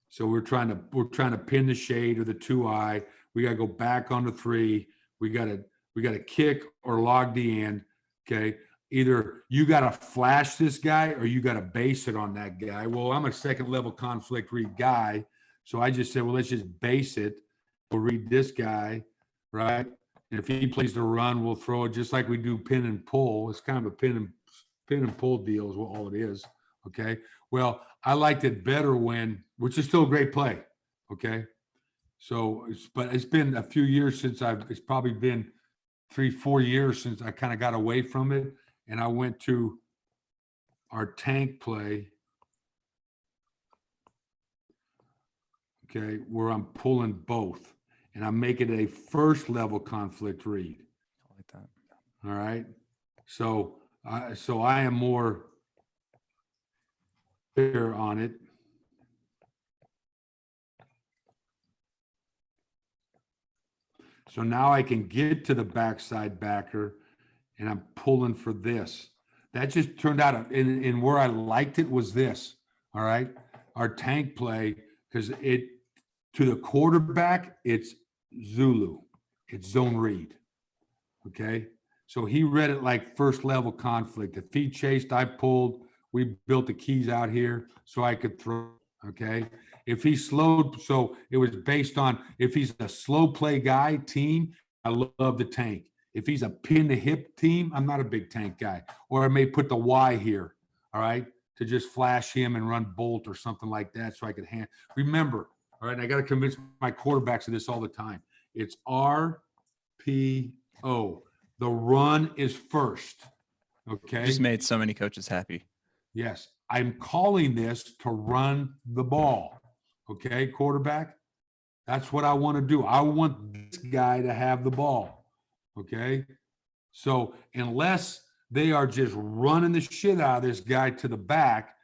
So we're trying to pin the shade or the 2-eye. We got to go back on the 3. We got to kick or log the end. Okay. Either you got to flash this guy or you got to base it on that guy. Well, I'm a second level conflict read guy. So I just said, well, let's just base it. We'll read this guy, right? And if he plays the run, we'll throw it just like we do pin and pull. It's kind of a pin and pull deal is what all it is. Okay. Well, I liked it better which is still a great play. Okay. So, but it's been a few years since it's probably been 3-4 years since I kind of got away from it. And I went to our tank play. Okay. Where I'm pulling both and I'm making a first level conflict read. I like that. All right. So I am more clear on it. So now I can get to the backside backer and I'm pulling for this. That just turned out, and where I liked it was this, all right? Our tank play, because to the quarterback, it's Zulu. It's zone read, okay? So he read it like first level conflict. If he chased, I pulled. We built the keys out here so I could throw, okay? If he slowed, so it was based on if he's a slow play guy team, I love the tank. If he's a pin to hip team, I'm not a big tank guy. Or I may put the Y here, all right, to just flash him and run bolt or something like that so I could remember, all right, and I got to convince my quarterbacks of this all the time. It's RPO. The run is first, okay? Just made so many coaches happy. Yes, I'm calling this to run the ball. Okay, quarterback, that's what I want to do. I want this guy to have the ball. Okay, so unless they are just running the shit out of this guy to the back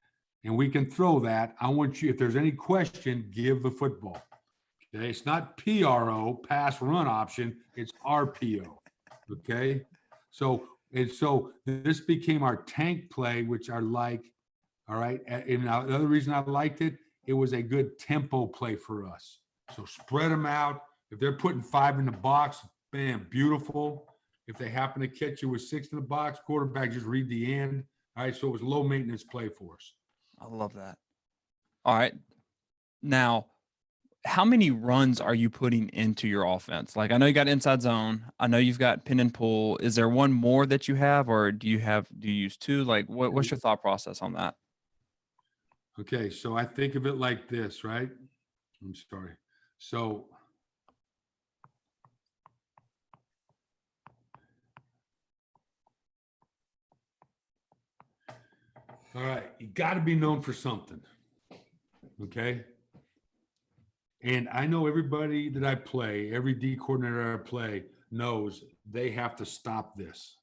and we can throw that, I want you, if there's any question, give the football. Okay, it's not PRO, pass run option, it's RPO. Okay, so this became our tank play, which I like. All right, and now the other reason I liked it, it was a good tempo play for us. So spread them out. If they're putting 5 in the box, bam, beautiful. If they happen to catch you with 6 in the box, quarterback just read the end. All right, so it was low maintenance play for us. I love that. All right. Now, how many runs are you putting into your offense? Like, I know you got inside zone. I know you've got pin and pull. Is there one more that you have, or do you use 2? Like, what's your thought process on that? Okay, so I think of it like this, right? I'm sorry. So all right, you got to be known for something. Okay. And I know everybody that I play, every D coordinator I play knows they have to stop this.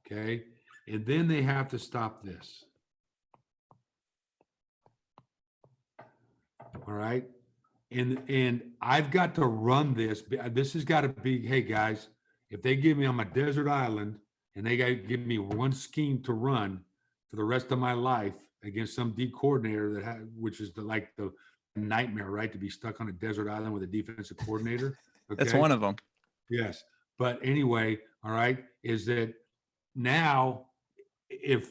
Okay. And then they have to stop this. All right. And I've got to run this. This has got to be, hey guys, if they give me on my desert island and they got to give me one scheme to run for the rest of my life against some D coordinator which is the nightmare, right? To be stuck on a desert island with a defensive coordinator. Okay? That's one of them. Yes. But anyway, all right, is that now if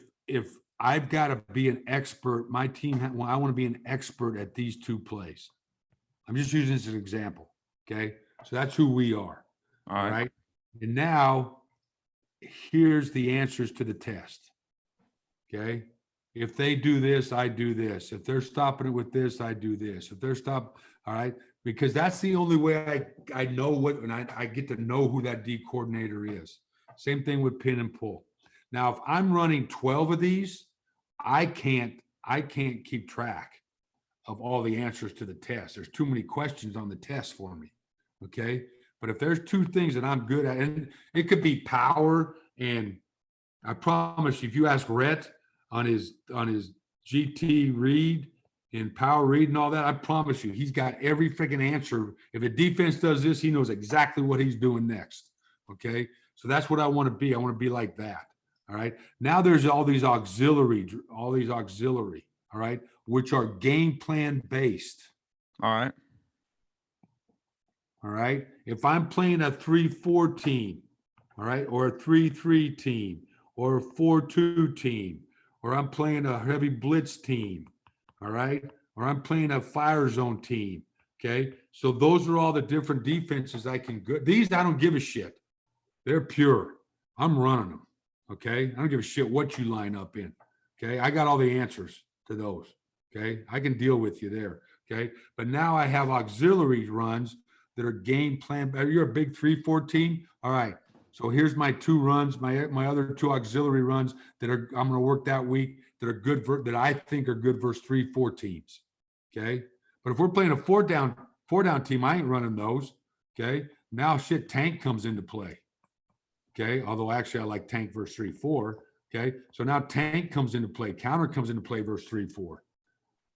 I've got to be an expert, my team, I want to be an expert at these 2 plays. I'm just using this as an example. Okay. So that's who we are. All right. And now here's the answers to the test. Okay. If they do this, I do this. If they're stopping it with this, I do this. If they're all right, because that's the only way I know what, and I get to know who that D coordinator is. Same thing with pin and pull. Now, if I'm running 12 of these, I can't keep track of all the answers to the test. There's too many questions on the test for me. Okay. But if there's 2 things that I'm good at, and it could be power, and I promise you, if you ask Rhett on his GT read and power read and all that, I promise you, he's got every freaking answer. If a defense does this, he knows exactly what he's doing next. Okay. So that's what I want to be. I want to be like that. All right. Now there's all these auxiliary, all right, which are game plan based. All right. All right. If I'm playing a 3-4 team, all right, or a 3-3 team, or a 4-2 team, or I'm playing a heavy blitz team, all right, or I'm playing a fire zone team. Okay. So those are all the different defenses I can go. These I don't give a shit. They're pure. I'm running them. Okay. I don't give a shit what you line up in. Okay. I got all the answers to those. Okay. I can deal with you there. Okay. But now I have auxiliary runs that are game plan. You're a big 3-4 team. All right. So here's my 2 runs, my other 2 auxiliary runs that are I'm going to work that week that are good that I think are good versus 3-4 teams. Okay. But if we're playing a 4-down team, I ain't running those. Okay. Now shit, tank comes into play. Okay. Although actually I like tank versus 3-4. Okay. So now tank comes into play. Counter comes into play versus 3-4. All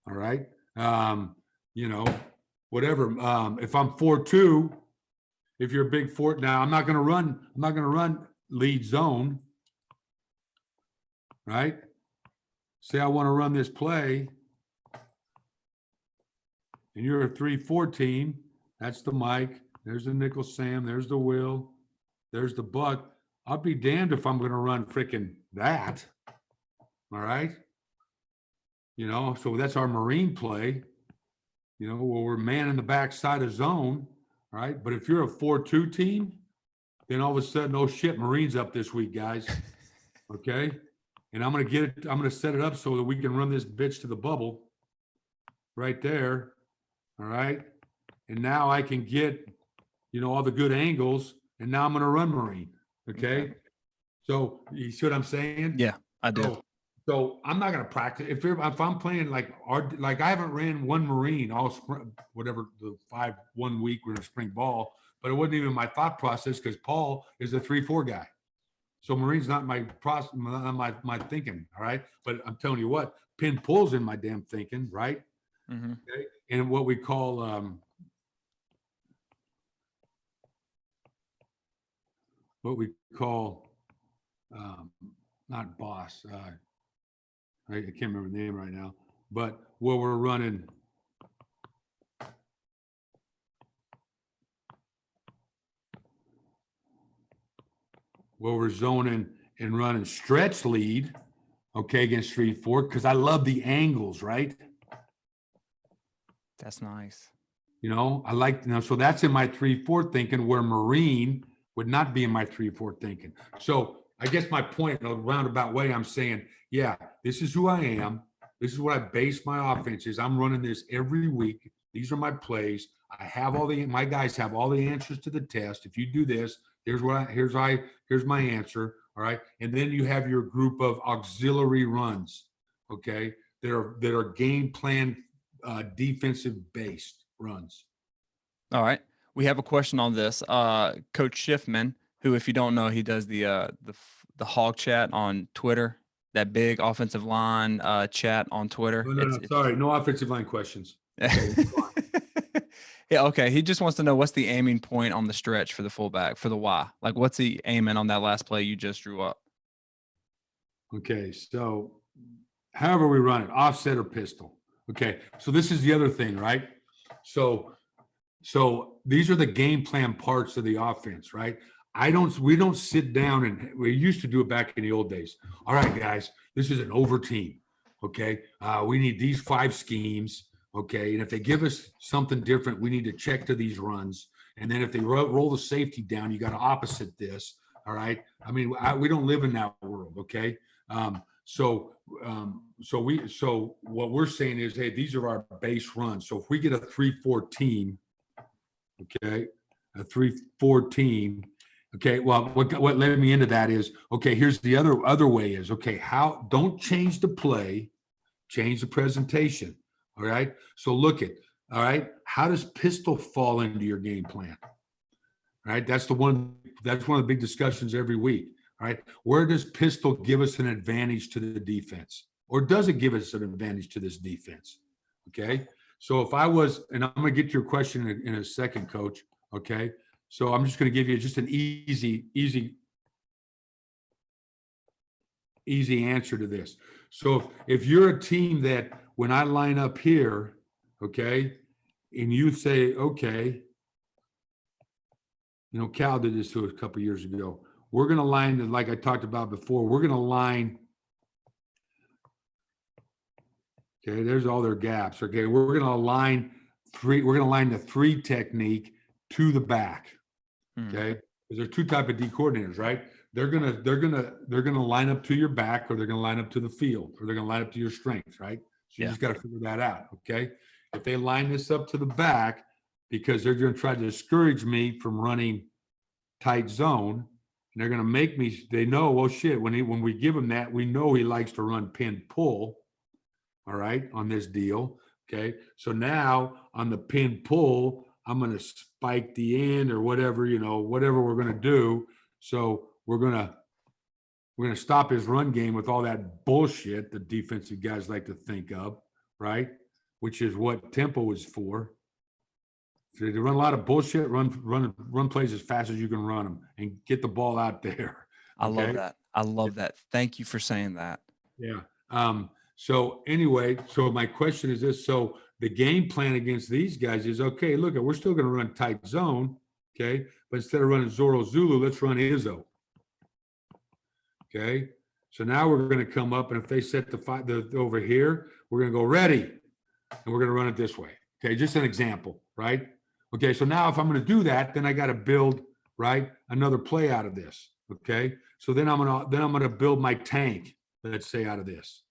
right. You know, whatever. If I'm 4-2, if you're a big 4, now I'm not going to run lead zone. Right. Say I want to run this play. And you're a 3-4 team. That's the Mike. There's the Nickel Sam. There's the Will. There's the Buck. I'll be damned if I'm going to run freaking that. All right. You know, so that's our Marine play. You know, where we're manning the backside of zone. All right. But if you're a 4-2 team, then all of a sudden, oh shit, Marine's up this week, guys. Okay. And I'm going to set it up so that we can run this bitch to the bubble right there. All right. And now I can get, you know, all the good angles. And now I'm going to run Marine. Okay. So you see what I'm saying? Yeah, I do. So I'm not going to practice. If I'm playing like I haven't ran one Marine all whatever the 1 week we're in spring ball, but it wasn't even my thought process because Paul is a 3-4 guy. So Marine's not my process, my thinking. All right. But I'm telling you what, pin pulls in my damn thinking. Right. Mm-hmm. Okay. And what we call not boss. I can't remember the name right now, but where we're running. Where we're zoning and running stretch lead, okay, against 3-4, because I love the angles, right? That's nice. You know, I like, you know, so that's in my 3-4 thinking where Marine would not be in my 3-4 thinking. So I guess my point in a roundabout way, I'm saying, yeah, this is who I am. This is what I base my offense is. I'm running this every week. These are my plays. I have my guys have all the answers to the test. If you do this, here's my answer. All right. And then you have your group of auxiliary runs. Okay. That are game plan defensive based runs. All right. We have a question on this. Coach Schiffman, who, if you don't know, he does the hog chat on Twitter, that big offensive line chat on Twitter. No, sorry. No offensive line questions. Okay, yeah. Okay. He just wants to know what's the aiming point on the stretch for the fullback for the Y. Like, what's he aiming on that last play you just drew up? Okay. So however we run it, offset or pistol. Okay. So this is the other thing, right? So these are the game plan parts of the offense, right? We don't sit down and we used to do it back in the old days. All right, guys, this is an over team. Okay. We need these 5 schemes. Okay. And if they give us something different, we need to check to these runs. And then if they roll the safety down, you got to opposite this. All right. I mean, we don't live in that world. Okay. So what we're saying is, hey, these are our base runs. So if we get a 3-4 team, okay, a 3-4 team, okay, well, what led me into that is, okay, here's the other way is, okay, don't change the play, change the presentation, all right? So look at, all right, how does pistol fall into your game plan? All right, that's one of the big discussions every week. All right, where does pistol give us an advantage to the defense? Or does it give us an advantage to this defense? Okay, so if I was, and I'm going to get to your question in a second, Coach, okay? So I'm just going to give you just an easy answer to this. So if you're a team that when I line up here, okay, and you say, okay, You know, Cal did this to us a couple years ago. We're going to line, like I talked about before, we're going to line. Okay, there's all their gaps. Okay, we're going to align three. We're going to line the 3 technique to the back. Okay, because there's 2 type of D coordinators, right? They're gonna line up to your back, or they're gonna line up to the field, or they're gonna line up to your strength, right? So you just got to figure that out. Okay, if they line this up to the back, because they're going to try to discourage me from running tight zone, and they're going to make me. They know, well, shit. When we give him that, we know he likes to run pin pull. All right, on this deal. Okay, so now on the pin pull, I'm going to spike the end or whatever, you know, whatever we're going to do. So we're going to stop his run game with all that bullshit the defensive guys like to think of, right? Which is what tempo is for. So to run a lot of bullshit, run plays as fast as you can run them and get the ball out there. Okay? I love that. I love that. Thank you for saying that. Yeah. So anyway, so my question is this. So the game plan against these guys is, okay, look, we're still going to run tight zone, okay? But instead of running Zorro Zulu, let's run Izzo. Okay? So now we're going to come up, and if they set the over here, we're going to go ready, and we're going to run it this way. Okay, just an example, right? Okay, so now if I'm going to do that, then I got to build, right, another play out of this. Okay? So then I'm going to build my tank, let's say, out of this.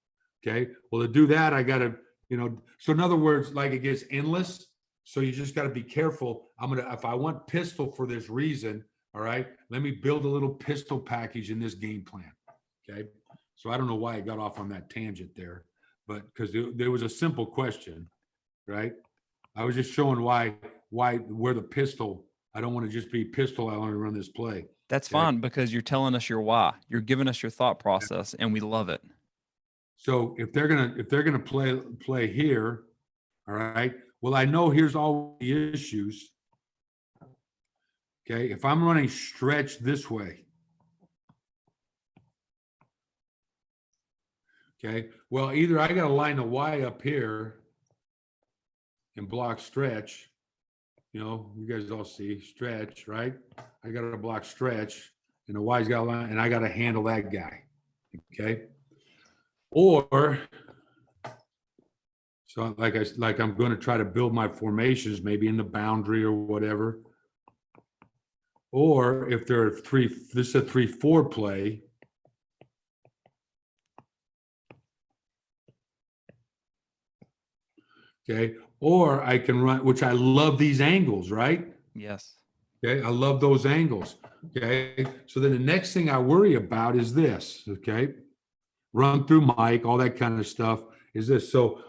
Okay? Well, to do that, I got to, you know, so in other words, like it gets endless. So you just got to be careful. If I want pistol for this reason, all right, let me build a little pistol package in this game plan. Okay. So I don't know why I got off on that tangent there, but because there was a simple question, right? I was just showing where the pistol, I don't want to just be pistol. I want to run this play. That's fine, because you're telling us your why. You're giving us your thought process, and we love it. So if they're gonna play here, all right. Well, I know here's all the issues. Okay, if I'm running stretch this way, okay. Well, either I got to line the Y up here and block stretch. You know, you guys all see stretch, right? I got to block stretch, and the Y's got to line, and I got to handle that guy. Okay. Or, so like I'm going to try to build my formations, maybe in the boundary or whatever. Or if there are this is a 3-4 play. Okay. Or I can run, which I love these angles, right? Yes. Okay. I love those angles. Okay. So then the next thing I worry about is this. Okay. Run through Mike, all that kind of stuff is this. So,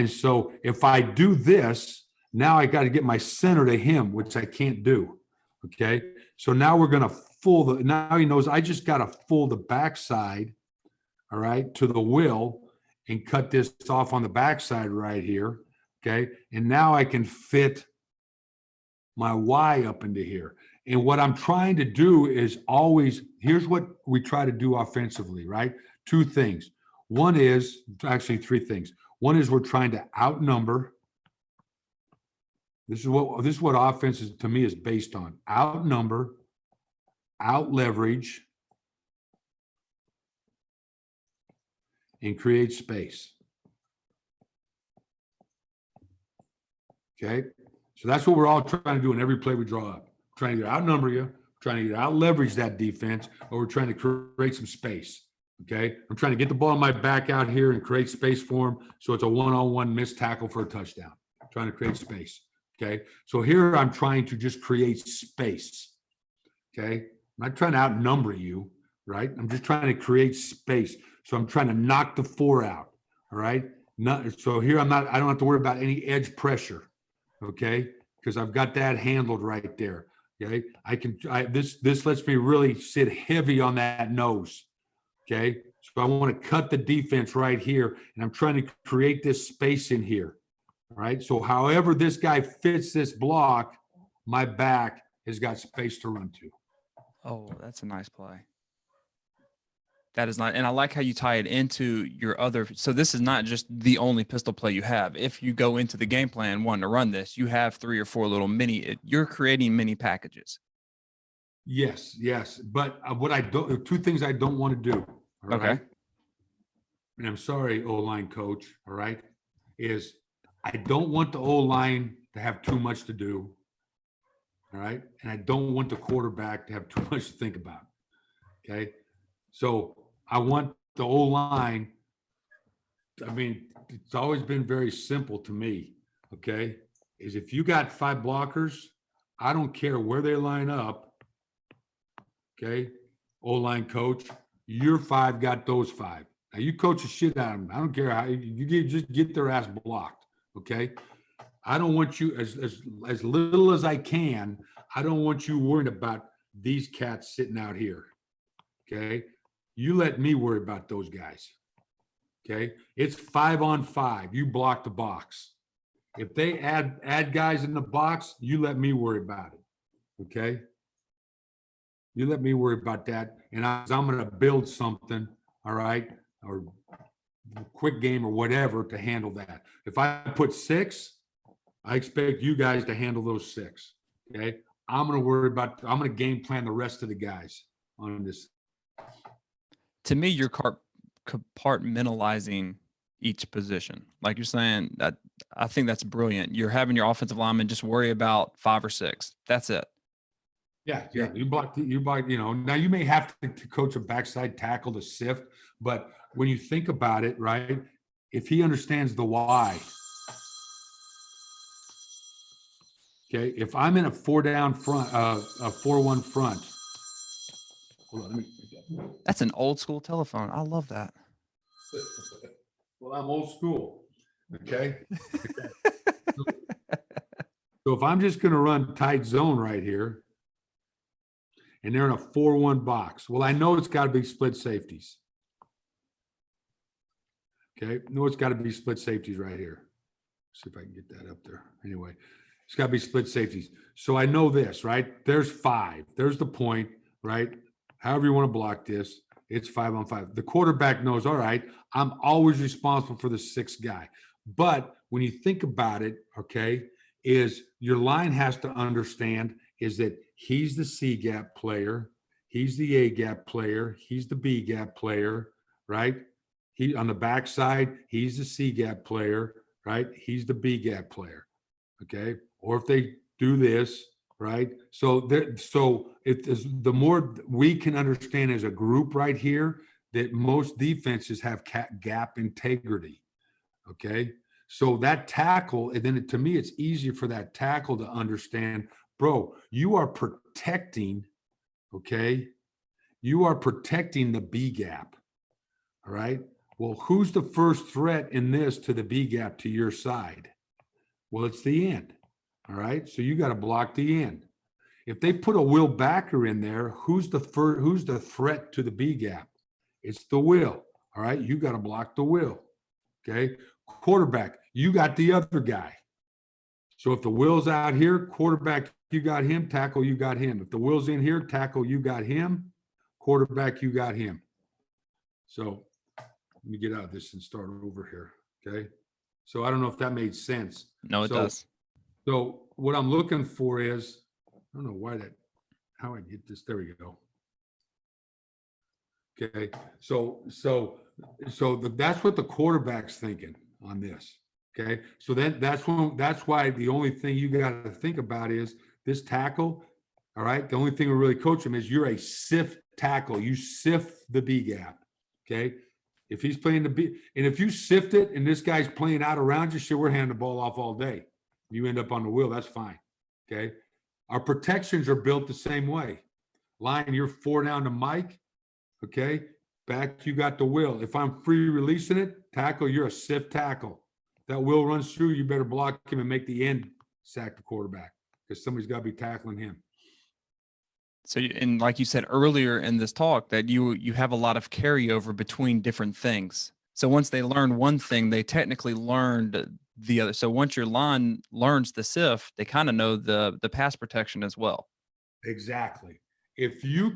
so if I do this, now I got to get my center to him, which I can't do. Okay. So now we're going to now he knows I just got to full the backside, all right, to the will and cut this off on the backside right here. Okay. And now I can fit my Y up into here. And what I'm trying to do is always, here's what we try to do offensively, right? 2 things. One is actually 3 things. One is we're trying to outnumber. This is what offense is, to me, is based on. Outnumber, out leverage, and create space. Okay, so that's what we're all trying to do in every play we draw up. Trying to outnumber you, trying to out leverage that defense, or we're trying to create some space. Okay, I'm trying to get the ball in my back out here and create space for him, so it's a one-on-one missed tackle for a touchdown. I'm trying to create space. Okay, so here I'm trying to just create space. Okay, I'm not trying to outnumber you, right? I'm just trying to create space. So I'm trying to knock the 4 out. All right. So here I don't have to worry about any edge pressure. Okay, because I've got that handled right there. Okay, this lets me really sit heavy on that nose. Okay, so I want to cut the defense right here, and I'm trying to create this space in here. All right, so however this guy fits this block, my back has got space to run to. Oh, that's a nice play. That is not, and I like how you tie it into your other. So this is not just the only pistol play you have. If you go into the game plan wanting to run this, you have 3 or 4 little you're creating mini packages. Yes, yes. But what I don't, two things I don't want to do. All Okay. right. And I'm sorry, O-line coach. All right. Is I don't want the O-line to have too much to do. All right. And I don't want the quarterback to have too much to think about. Okay. So I want the O-line. I mean, it's always been very simple to me. Okay. Is if you got 5 blockers, I don't care where they line up. Okay. O-line coach, your 5 got those 5. Now you coach the shit out of them. I don't care how just get their ass blocked. Okay. I don't want you as little as I can. I don't want you worrying about these cats sitting out here. Okay. You let me worry about those guys. Okay. It's 5-on-5. You block the box. If they add guys in the box, you let me worry about it. Okay. You let me worry about that. And I'm going to build something. All right. Or quick game or whatever to handle that. If I put 6, I expect you guys to handle those 6. Okay. I'm going to game plan the rest of the guys on this. To me, you're compartmentalizing each position. Like you're saying that, I think that's brilliant. You're having your offensive lineman just worry about 5 or 6. That's it. Yeah. You block, now you may have to coach a backside tackle to sift, but when you think about it, right, if he understands the why, okay, if I'm in a 4-down front, a 4-1 front, hold on, let me make that. That's an old school telephone. I love that. Well, I'm old school, okay? So if I'm just going to run tight zone right here, and they're in a 4-1 box, well, I know it's got to be split safeties. Okay, no, it's got to be split safeties right here. See if I can get that up there. Anyway, it's got to be split safeties. So I know this, right? There's 5. There's the point, right? However you want to block this, it's 5-on-5. The quarterback knows, all right, I'm always responsible for the 6th guy. But when you think about it, okay, is your line has to understand is that he's the C gap player, he's the A gap player, he's the B gap player, right? He on the backside, he's the C gap player, right? He's the B gap player, okay? Or if they do this, right? So it is the more we can understand as a group right here that most defenses have gap integrity, okay? So that tackle, and then to me, it's easier for that tackle to understand, bro, you are protecting, okay? You are protecting the B gap, all right? Well, who's the first threat in this to the B gap to your side? Well, it's the end, all right? So you got to block the end. If they put a will backer in there, who's the threat to the B gap? It's the will, all right? You got to block the will, okay? Quarterback, you got the other guy. So if the will's out here, quarterback, you got him, tackle, you got him. If the will's in here, tackle, you got him, quarterback, you got him. So let me get out of this and start over here, okay? So I don't know if that made sense. No, it does. So what I'm looking for is, I don't know how I get this, there we go. Okay, so that's what the quarterback's thinking on this. Okay, so that's why the only thing you got to think about is this tackle. All right, the only thing we really coach him is you're a sift tackle. You sift the B gap. Okay, if he's playing the B, and if you sift it and this guy's playing out around you, shit, we're handing the ball off all day. You end up on the wheel. That's fine. Okay, our protections are built the same way. Line, you're 4 down to Mike. Okay, back you got the will. If I'm free releasing it, tackle, you're a sift tackle. That will runs through, you better block him and make the end sack the quarterback because somebody's got to be tackling him. So, and like you said earlier in this talk, that you have a lot of carryover between different things. So once they learn one thing, they technically learned the other. So once your line learns the sift, they kind of know the pass protection as well. Exactly. If your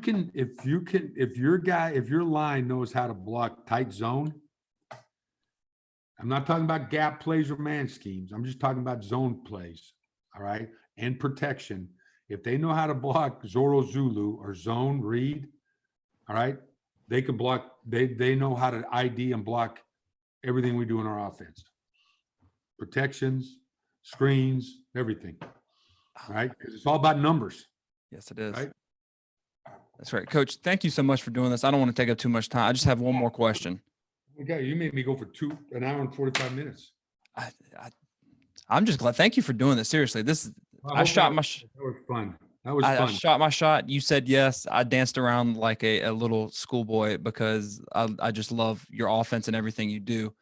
line knows how to block tight zone, I'm not talking about gap plays or man schemes. I'm just talking about zone plays. All right. And protection. if they know how to block Zorro Zulu or zone read, all right, they can block. They know how to ID and block everything we do in our offense. Protections, screens, everything. All right, because it's all about numbers. Yes, it is. Right? That's right. Coach, thank you so much for doing this. I don't want to take up too much time. I just have one more question. Okay, you made me go for an hour and 45 minutes. I'm just glad. Thank you for doing this. Seriously, this is, I shot my That was fun. That was I fun. shot my shot. You said yes. I danced around like a little schoolboy because I just love your offense and everything you do.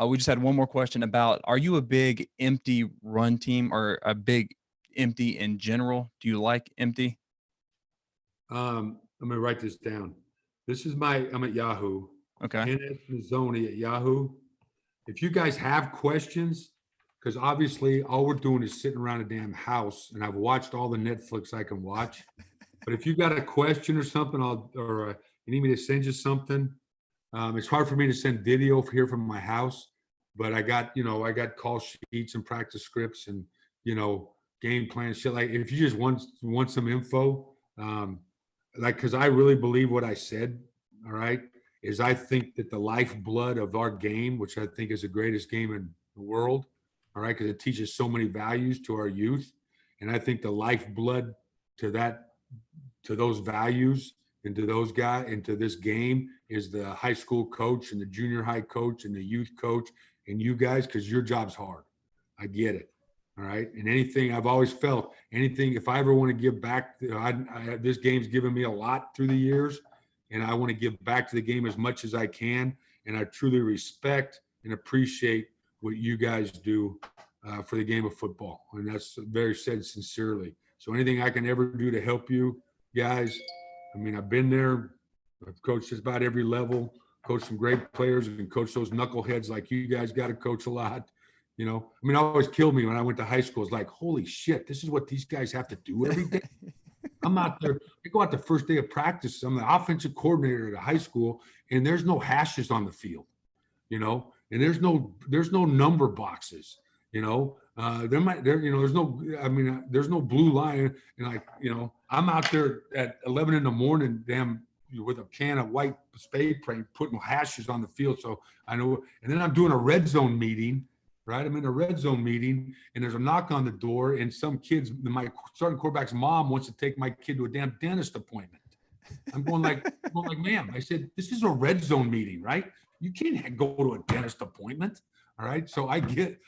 We just had one more question about, are you a big empty run team or a big empty in general? Do you like empty? I'm gonna write this down. I'm at Yahoo. Okay. NS Mazzone at Yahoo. If you guys have questions, because obviously all we're doing is sitting around a damn house, and I've watched all the Netflix I can watch. But if you got a question or something, you need me to send you something. It's hard for me to send video here from my house, but I got call sheets and practice scripts and, game plans, shit. Like if you just want some info, because I really believe what I said, all right, is I think that the lifeblood of our game, which I think is the greatest game in the world, all right, because it teaches so many values to our youth. And I think the lifeblood to those values and to those guys and to this game is the high school coach and the junior high coach and the youth coach and you guys, because your job's hard. I get it. All right. And I've always felt if I ever want to give back, this game's given me a lot through the years, and I want to give back to the game as much as I can. And I truly respect and appreciate what you guys do for the game of football. And that's very said sincerely. So anything I can ever do to help you guys, I mean, I've been there. I've coached just about every level, coached some great players and coached those knuckleheads like you guys got to coach a lot. It always killed me when I went to high school. It's like, holy shit, this is what these guys have to do every day. I'm out there. I go out the first day of practice. I'm the offensive coordinator at a high school, and there's no hashes on the field, and there's no number boxes, there's no blue line. And I'm out there at 11 in the morning, damn, with a can of white spray paint, putting hashes on the field. So I know, and then I'm doing a red zone meeting. Right, I'm in a red zone meeting, and there's a knock on the door, and some kids, my starting quarterback's mom wants to take my kid to a damn dentist appointment. I'm going like, ma'am, I said, this is a red zone meeting, right? You can't go to a dentist appointment, all right? So I get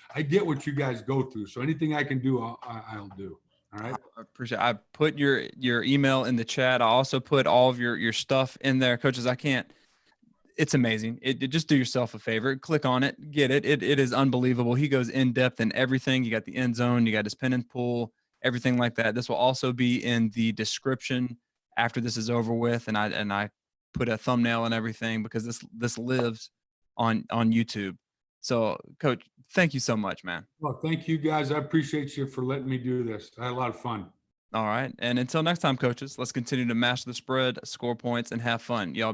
what you guys go through. So anything I can do, I'll do. All right. I appreciate it. I put your email in the chat. I also put all of your stuff in there, coaches. It's amazing. Just do yourself a favor. Click on it. Get it. It is unbelievable. He goes in depth in everything. You got the end zone. You got his pin and pull, everything like that. This will also be in the description after this is over with. And I put a thumbnail and everything because this lives on YouTube. So, Coach, thank you so much, man. Well, thank you, guys. I appreciate you for letting me do this. I had a lot of fun. All right. And until next time, coaches, let's continue to master the spread, score points, and have fun. Y'all